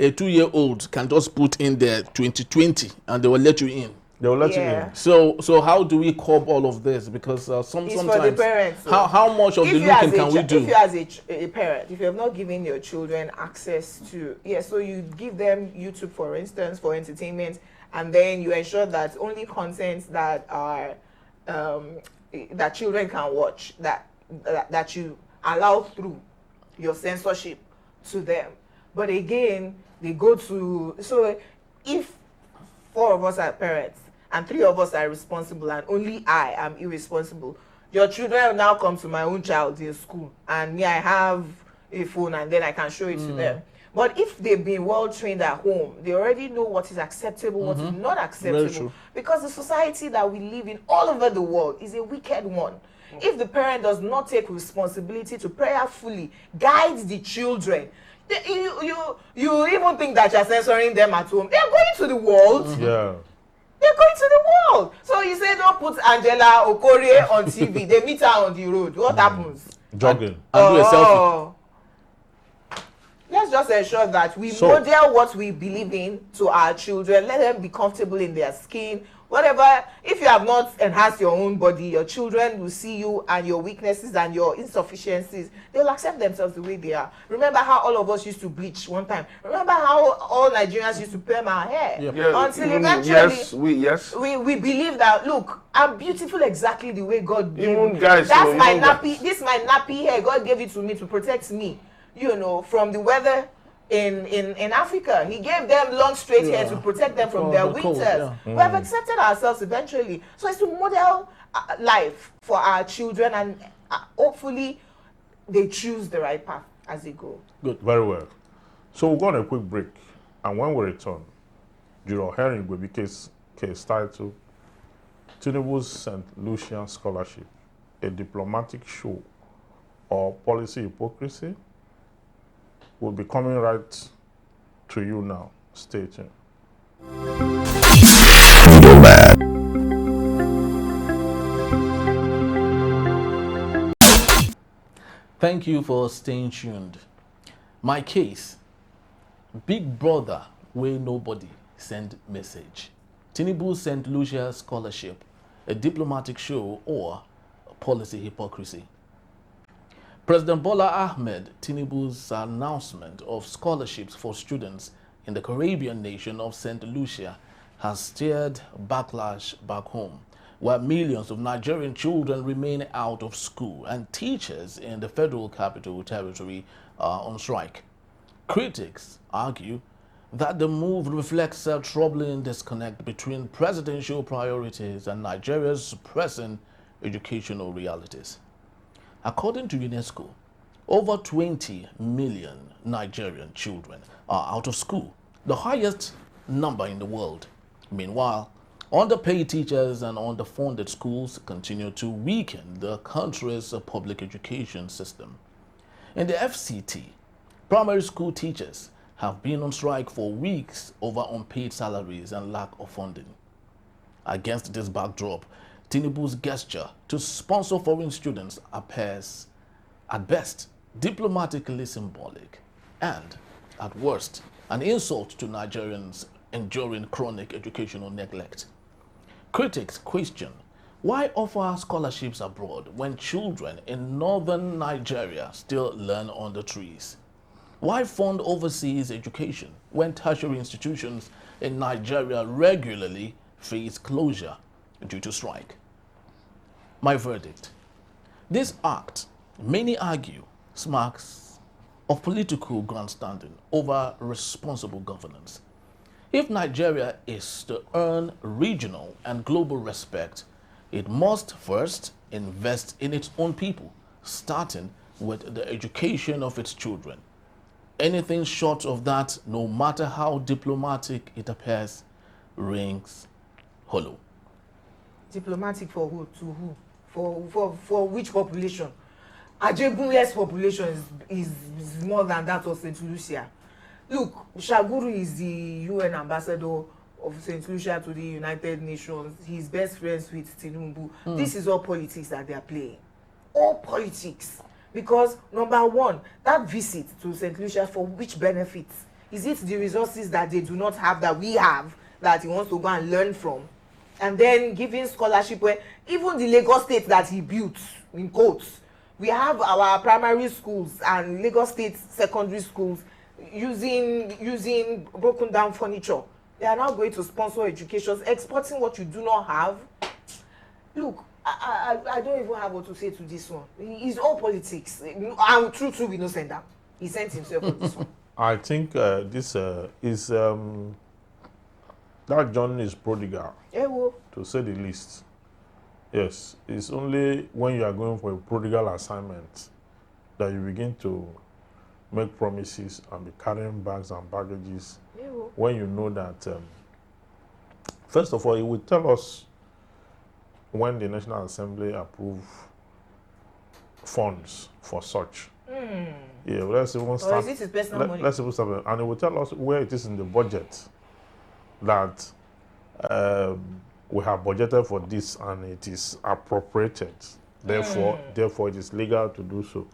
A 2-year-old can just put in there 2020 and they will let you in. They will let you in. So how do we curb all of this? Because sometimes for the parents, so how much of the looking can we do? If you as a parent, if you have not given your children access to, so you give them YouTube, for instance, for entertainment, and then you ensure that only content that are that children can watch, that you allow through your censorship to them. But again, they go to, so if 4 of us are parents and 3 of us are responsible and only I am irresponsible, your children will now come to my own child in school and me, I have a phone and then I can show it to them. But if they've been well trained at home, they already know what is acceptable, what is not acceptable. Because the society that we live in all over the world is a wicked one. If the parent does not take responsibility to prayerfully guide the children, you even think that you're censoring them at home. They're going to the world. Yeah. They're going to the world. So you say don't put Angela Okorie on TV. They meet her on the road. What happens? Jogging. And do a selfie. Let's just ensure that we model what we believe in to our children. Let them be comfortable in their skin. Whatever, if you have not enhanced your own body, your children will see you and your weaknesses and your insufficiencies. They'll accept themselves the way they are. Remember how all of us used to bleach one time? Remember how all Nigerians used to perm our hair? Until eventually, we believe that, look, I'm beautiful exactly the way God gave me. That's my nappy, this is my nappy hair. God gave it to me to protect me, from the weather in Africa. He gave them long straight hair to protect them from their winters. We have accepted ourselves eventually. So it's to model life for our children and hopefully they choose the right path as they go. Good, very well. So we'll go on a quick break, and when we return, Juror Henry Igwebuike's case titled Tinubu's St. Lucia Scholarship, a diplomatic show or policy hypocrisy, will be coming right to you now. Stay tuned. Middlemen. Thank you for staying tuned. My case, Big Brother where nobody send message. Tinubu's St. Lucia Scholarship, a diplomatic show or policy hypocrisy. President Bola Ahmed Tinubu's announcement of scholarships for students in the Caribbean nation of St. Lucia has stirred backlash back home, where millions of Nigerian children remain out of school and teachers in the Federal Capital Territory are on strike. Critics argue that the move reflects a troubling disconnect between presidential priorities and Nigeria's present educational realities. According to UNESCO, over 20 million Nigerian children are out of school, the highest number in the world. Meanwhile, underpaid teachers and underfunded schools continue to weaken the country's public education system. In the FCT, primary school teachers have been on strike for weeks over unpaid salaries and lack of funding. Against this backdrop, Tinubu's gesture to sponsor foreign students appears, at best, diplomatically symbolic and, at worst, an insult to Nigerians' enduring chronic educational neglect. Critics question, why offer scholarships abroad when children in northern Nigeria still learn on the trees? Why fund overseas education when tertiary institutions in Nigeria regularly face closure due to strike? My verdict: this act, many argue, smacks of political grandstanding over responsible governance. If Nigeria is to earn regional and global respect, it must first invest in its own people, starting with the education of its children. Anything short of that, no matter how diplomatic it appears, rings hollow. Diplomatic for who? To who? For which population? Ajegunle's population is more than that of St. Lucia. Look, Shaguru is the UN ambassador of St. Lucia to the United Nations. He's best friends with Tinubu. This is all politics that they are playing. All politics. Because, number one, that visit to St. Lucia, for which benefits? Is it the resources that they do not have that we have, that he wants to go and learn from? And then giving scholarship where even the Lagos State that he built, in quotes, we have our primary schools and Lagos State secondary schools using broken down furniture. They are now going to sponsor education, exporting what you do not have. Look, I don't even have what to say to this one. It's all politics. And true, we no send him. He sent himself on this one. I think this is that John is prodigal, to say the least. Yes, it's only when you are going for a prodigal assignment that you begin to make promises and be carrying bags and baggages. When you know that, first of all, it will tell us when the National Assembly approve funds for such. Yeah, let's even start. Or is it his personal money? Let's even start, and it will tell us where it is in the budget that we have budgeted for this and it is appropriated. Therefore, it is legal to do so.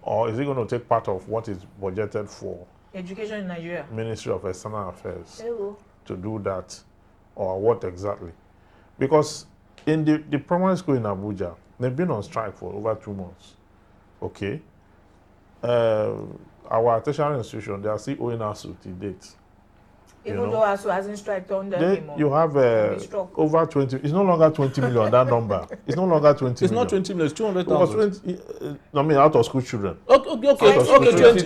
Or is it going to take part of what is budgeted for education in Nigeria? Ministry of External Affairs to do that, or what exactly? Because in the primary school in Abuja, they've been on strike for over 2 months. Okay. Our tertiary institution, they are still owing us to date. Even though ASU hasn't striked on them anymore. You have over 20, it's no longer 20 million, that number. It's no longer 20 it's million. Not 20 million, it's 200,000. I mean, out of school children. Okay,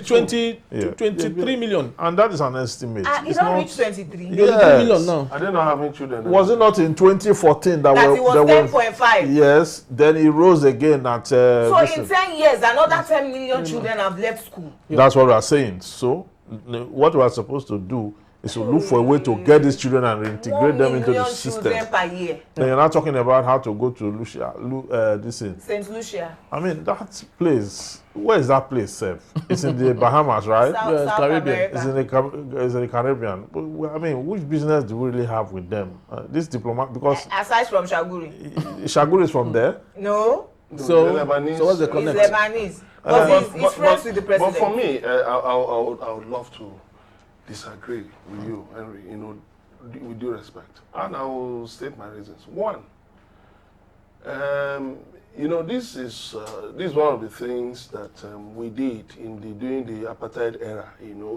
23 million. And that is an estimate. It's not reached 23. Yes. Million now. I didn't know how many children. Was it not in 2014 that it was 10.5? Yes, then it rose again at... so in 10 years, another 10 million children have left school. That's what we are saying. So, what we are supposed to do is to look for a way to get these children and reintegrate them into the system. Per year. Then you're not talking about how to go to Lucia, St. Lucia. I mean, that place, where is that place, Seth? It's in the Bahamas, right? South Caribbean. It's in the Caribbean. But, I mean, which business do we really have with them? This diplomat, because... Aside from Shaguri. Shaguri is from there? No. So what's the He's connect? Lebanese. But he's friends with the president. But for me, I would love to disagree with you, Henry, with due respect. And I will state my reasons. One, this is one of the things that we did during the apartheid era,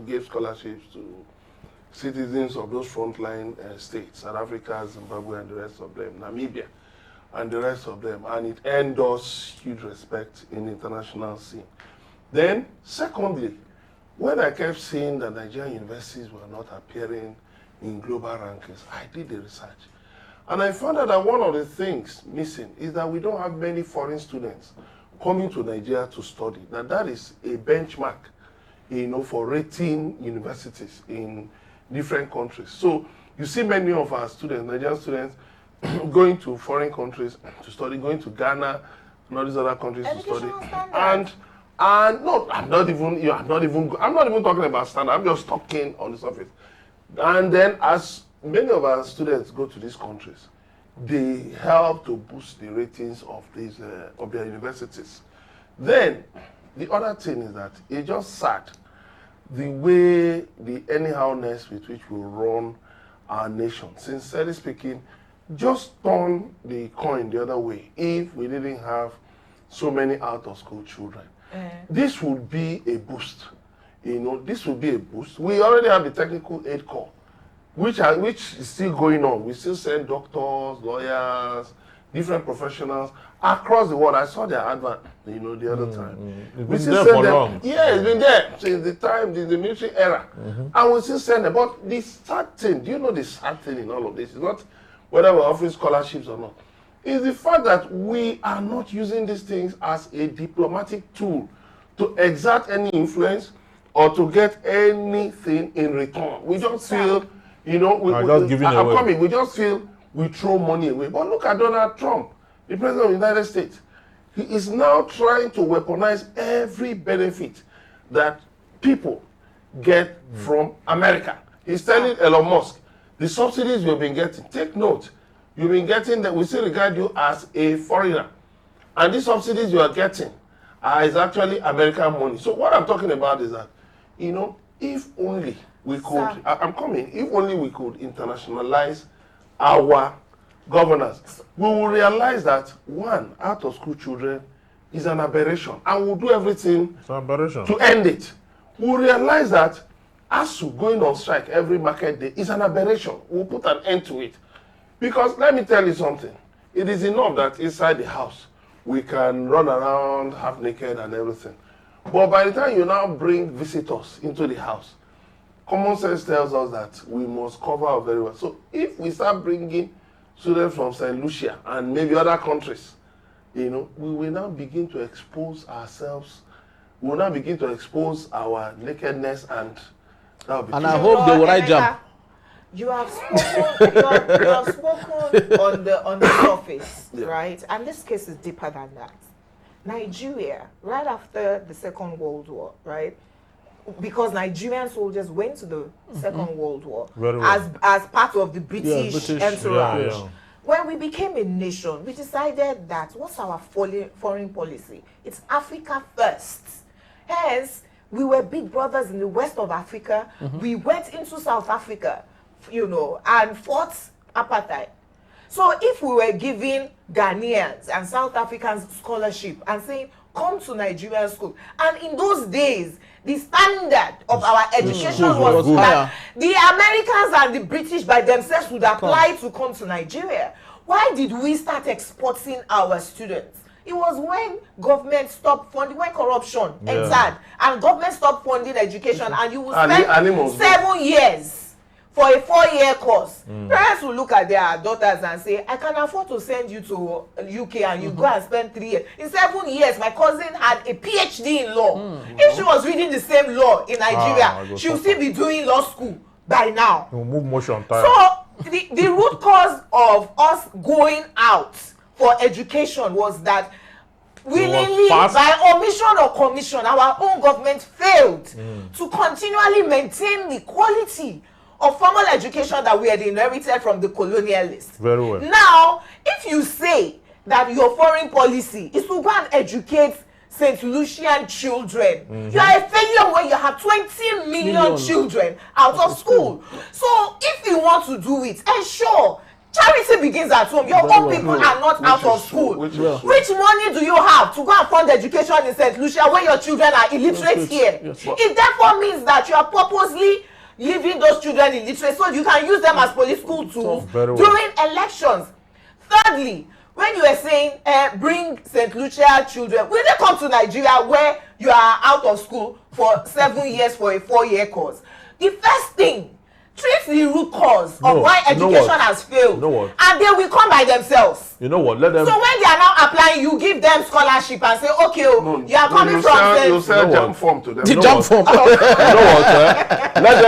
gave scholarships to citizens of those frontline states, South Africa, Zimbabwe, and the rest of them, Namibia, and the rest of them. And it earned us huge respect in the international scene. Then, secondly, when I kept seeing that Nigerian universities were not appearing in global rankings, I did the research. And I found out that one of the things missing is that we don't have many foreign students coming to Nigeria to study. That is a benchmark, for rating universities in different countries. So you see many of our students, Nigerian students, going to foreign countries to study, going to Ghana and all these other countries to study. And no, I'm not even talking about standard. I'm just talking on the surface. And then, as many of our students go to these countries, they help to boost the ratings of their universities. Then, the other thing is that it's just sad the way the anyhowness with which we run our nation, sincerely speaking, just turn the coin the other way if we didn't have so many out-of-school children. This would be a boost. This would be a boost. We already have the technical aid corps, which is still going on. We still send doctors, lawyers, different professionals across the world. I saw their advert, the other time. We still send them. Yeah, it's been there since the time, the military era. And we still send them. But the sad thing, do you know the sad thing in all of this? It's not whether we're offering scholarships or not. It's the fact that we are not using these things as a diplomatic tool to exert any influence or to get anything in return. We just feel, we just feel we throw money away. But look at Donald Trump, the president of the United States. He is now trying to weaponize every benefit that people get from America. He's telling Elon Musk, the subsidies you've been getting, take note, you've been getting that we still regard you as a foreigner. And these subsidies you are getting is actually American money. So what I'm talking about is that, if only we could, if only we could internationalize our governance, we will realize that out-of-school children is an aberration, and we'll do everything to end it. We'll realize that ASU going on strike every market day is an aberration. We'll put an end to it. Because let me tell you something, it is enough that inside the house we can run around half naked and everything. But by the time you now bring visitors into the house, common sense tells us that we must cover up very well. So if we start bringing students from St. Lucia and maybe other countries, we will now begin to expose ourselves. We will now begin to expose our nakedness, and that will be. And I hope they will write jump. You have spoken. you have spoken on the surface, right? And this case is deeper than that. Nigeria, right after the Second World War, right? Because Nigerian soldiers went to the Second World War as part of the British entourage. Yeah. When we became a nation, we decided that what's our foreign policy? It's Africa first. Hence, we were big brothers in the west of Africa. We went into South Africa, and fought apartheid. So if we were giving Ghanaians and South Africans scholarship and saying, come to Nigerian school, and in those days, the standard of our education was that the Americans and the British by themselves would apply to come to Nigeria. Why did we start exporting our students? It was when government stopped funding, when corruption entered, and government stopped funding education, and you will spend 7 years for a 4-year course. Parents will look at their daughters and say, I can afford to send you to UK and you go and spend 3 years. In 7 years, my cousin had a PhD in law. If she was reading the same law in Nigeria, she would still be doing law school by now. Move motion time. So the root cause of us going out for education was that willingly, by omission or commission, our own government failed to continually maintain the quality of formal education that we had inherited from the colonialists. Very well. Now, if you say that your foreign policy is to go and educate St. Lucian children, you are a failure when you have 20 million children out of school. So, if you want to do it, ensure charity begins at home. Your own people are not out of school. Which money do you have to go and fund education in St. Lucia when your children are illiterate here? It therefore means that you are purposely leaving those children illiterate so you can use them as political tools during elections. Thirdly, when you are saying bring St. Lucia children, will they come to Nigeria where you are out of school for 7 years for a 4-year course? The first thing, treat the root cause of why education has failed, and they will come by themselves. You know what? Let them. So when they are now applying, you give them scholarship and say, okay, you are coming from. You sell jump form to them. The jump form. You know what? Let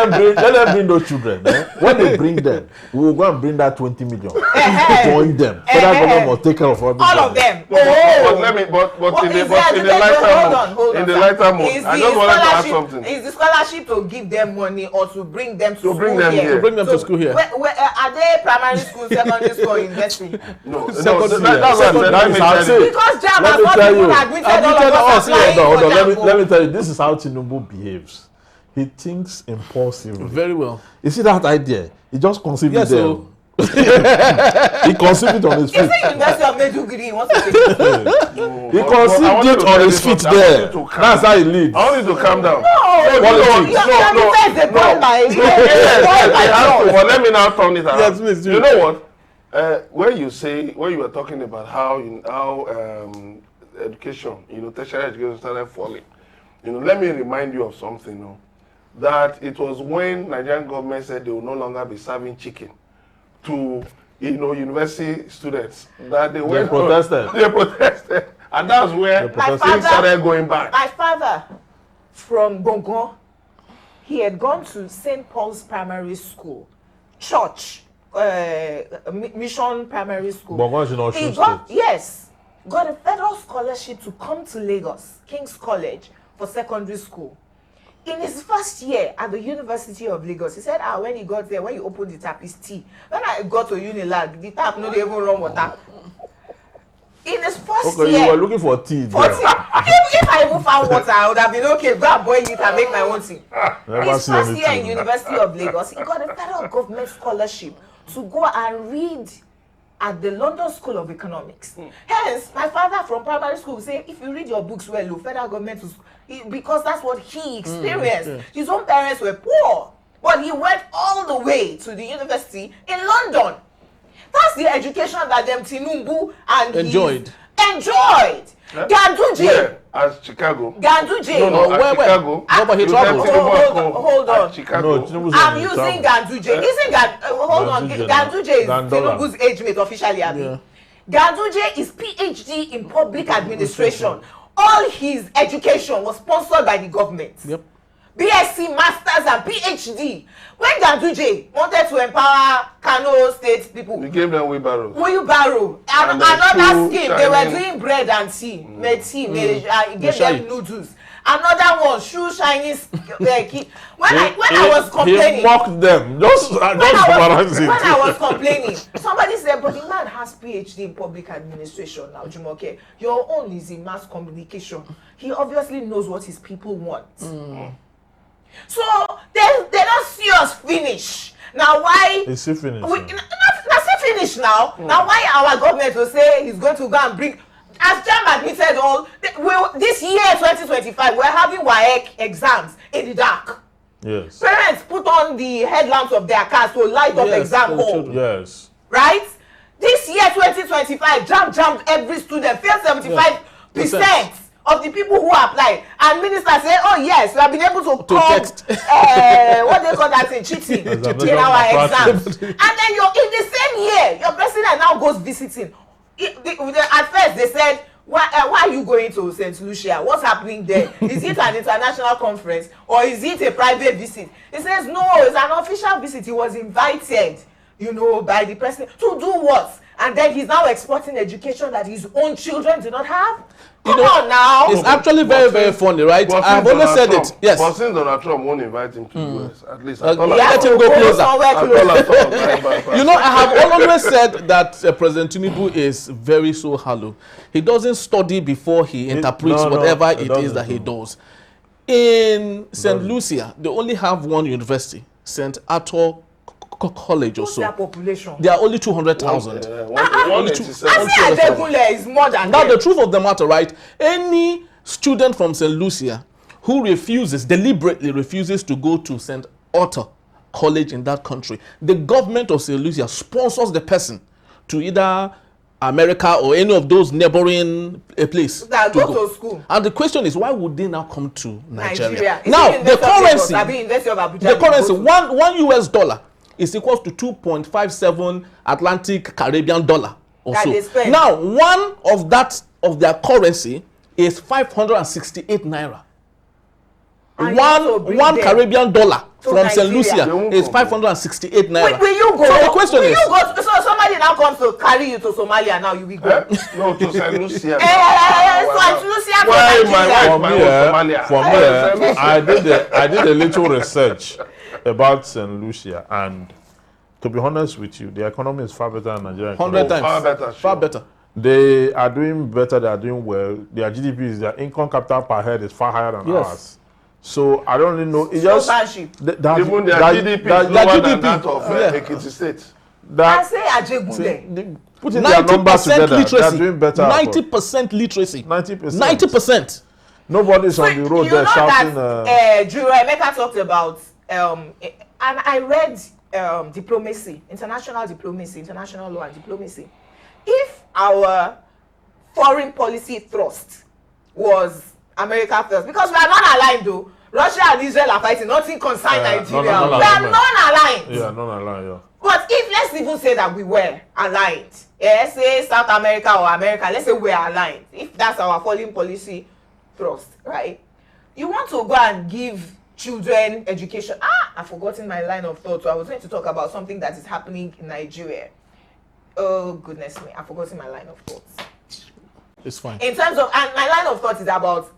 them bring those children. When they bring them, we will go and bring that 20 million. Join them. So that government must take care of all of them. But in the lighter mode, I just wanted to ask something. Is the scholarship to give them money or to bring them to school? To bring them to school here. Are they primary school, secondary school, or university? No, that's what I said. Because JAM has not even admitted all of us applying for JAM. Let me tell you, this is how Tinubu behaves. He thinks impulsively. Very well. You see that idea? He just conceived Yes, it there. so He conceived it on his feet. Is it University of Maiduguri? He wants to take it. He conceived it on his feet there. That's how he leads. I want you to calm down. Well, let me now turn it around. Yes, please do. You know what? When you were talking about how education, tertiary education started falling, let me remind you of something, that it was when Nigerian government said they will no longer be serving chicken to, university students that they went protested. They protested, and that's where things started going back. My father from Bongon, he had gone to St. Paul's Primary School, church, mission primary school. Bongon is in He got a federal scholarship to come to Lagos, King's College, for secondary school. In his first year at the University of Lagos, he said, when he got there, when you opened the tap, it's tea. When I got to Unilag, the tap no even run water. In his first year, you were looking for tea. If I even found water, I would have been okay. Go and boil it and make my own tea. His first year in University of Lagos, he got a federal government scholarship to go and read at the London School of Economics. Hence, my father from primary school say, if you read your books well, federal government will, because that's what he experienced. His own parents were poor, but he went all the way to the university in London. That's the education that them Tinubu and enjoyed. Ganduje. Where? As Chicago. Ganduje. No, at Chicago. No, but he traveled. Hold on. Chicago. No, I'm using Ganduje. Hold on. Ganduje is Tinubu's age mate officially. Yeah. Ganduje is PhD in public administration. All his education was sponsored by the government. Yep. BSc, Masters, and PhD. When Ganduje wanted to empower Kano State people, We gave them wheelbarrows. and another scheme, they were doing bread and tea, made gave them noodles. Another one, shoe shiny key. When I was complaining, he mocked them. Just when I was complaining, somebody said, but the man has PhD in public administration now, Jumoke. Your own is in mass communication. He obviously knows what his people want. So they don't see us finish. Now why? Is he finished? That's finish now. Now why our government will say he's going to go and bring, as Jam admitted this year 2025 we're having WAEC exams in the dark. Yes. Parents put on the headlamps of their cars to light up exam hall. Yes. Right? This year 2025 jammed every student, failed 75% of the people who applied, and minister say, oh yes, we have been able to text. What they call that thing, cheating in our exams. And then in the same year, your president now goes visiting. At first they said, why are you going to St. Lucia? What's happening there? Is it an international conference or is it a private visit? He says no, it's an official visit. He was invited, by the president to do what? And then he's now exporting education that his own children do not have. Come on now. It's actually very, very funny, right? I've always said it. Yes. But since Donald Trump won't invite him to the US, at least let him go closer. I have always said that President Tinubu is very so hollow. He doesn't study before he interprets whatever it is that he does. In St. Lucia, they only have one university, St. Arthur College or so. Their population? There are only 200,000. Is more than now, the truth of the matter, right? Any student from St. Lucia who deliberately refuses to go to St. Arthur College in that country, the government of St. Lucia sponsors the person to either America or any of those neighboring places that go to school. And the question is, why would they now come to Nigeria? Now, the currency, one US dollar is equal to 2.57 Atlantic Caribbean dollar or so. Now, one of their currency is 568 naira. One Caribbean dollar from St. Lucia is 568 naira. Will you go? So the question is, so somebody now comes to carry you to Somalia now, you will go? No, to St. Lucia. St. Lucia For me, I did a little research about St. Lucia, and to be honest with you, the economy is far better than Nigeria. 100 times. Far better. They are doing better, they are doing well. Their GDP their income capital per head is far higher than ours. So I don't really know. It's just Censorship. Even their GDP is lower than that of Ekiti State. I say Ajegunle. Putting their numbers together, they are doing better. 90% literacy. 90%. Nobody's on the road you there know shouting. That Juror Emeka talked about, and I read diplomacy, international law and diplomacy. If our foreign policy thrust was America first, because we are not aligned though. Russia and Israel are fighting, nothing concern Nigeria. We are non-aligned. Yeah, non-aligned, yeah. But if, let's even say that we were aligned, say South America or America, let's say we are aligned, if that's our foreign policy thrust, right? You want to go and give children education. I've forgotten my line of thought. So I was going to talk about something that is happening in Nigeria. Oh, goodness me. I've forgotten my line of thoughts. It's fine. In terms of, and my line of thought is about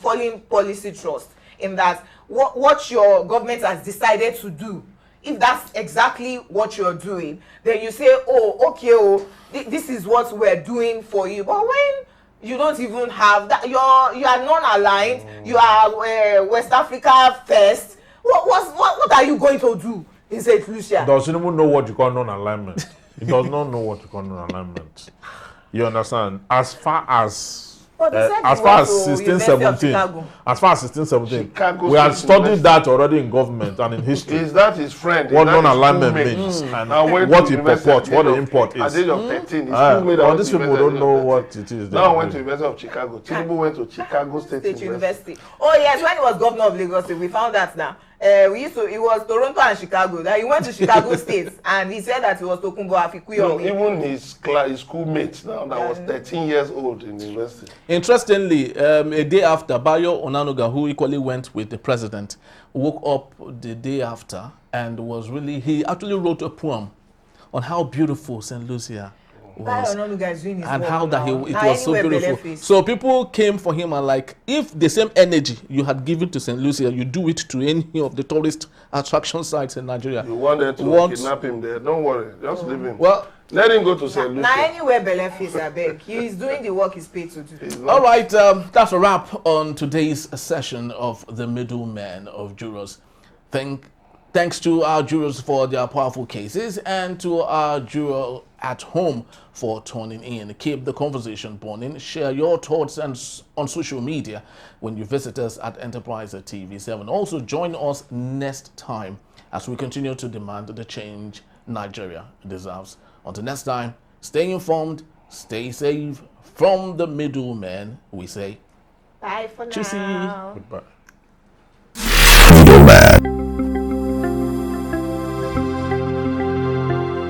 foreign policy trust, in that what your government has decided to do, if that's exactly what you're doing, then you say, oh, okay, this is what we're doing for you. But when you don't even have that, you are non-aligned, you are West Africa first, what are you going to do in St. Lucia? Does Tinubu know what you call non-alignment? He does not know what you call non-alignment. You understand? As far as 1617, we had studied that already in government and in history. Is that his friend? What non-alignment means and what it purports, what the import is. At the age of 13, all these people don't know what it is. Now I went to University of Chicago. Tinubu went to Chicago State University. Oh yes, when he was governor of Lagos State, we found that now. It was Toronto and Chicago. That he went to Chicago State and he said that he was Tokunbo Afikuyomi. Even his schoolmate now that was 13 years old in the university. Interestingly, a day after, Bayo Onanuga, who equally went with the president, woke up the day after and he actually wrote a poem on how beautiful St. Lucia was and how that it was so beautiful. So people came for him and like, if the same energy you had given to St. Lucia, you do it to any of the tourist attraction sites in Nigeria. You wanted to kidnap him there. Don't worry, just leave him. Well, let him go to St. Lucia. Now anywhere Beleface, I beg. He is doing the work he's paid to do. All right, that's a wrap on today's session of the Middlemen of Jurors. Thanks to our jurors for their powerful cases and to our juror at home for tuning in. Keep the conversation burning. Share your thoughts on social media when you visit us at Enterprise TV7. Also join us next time as we continue to demand the change Nigeria deserves. Until next time, stay informed, stay safe. From the Middlemen, we say bye for now. Goodbye.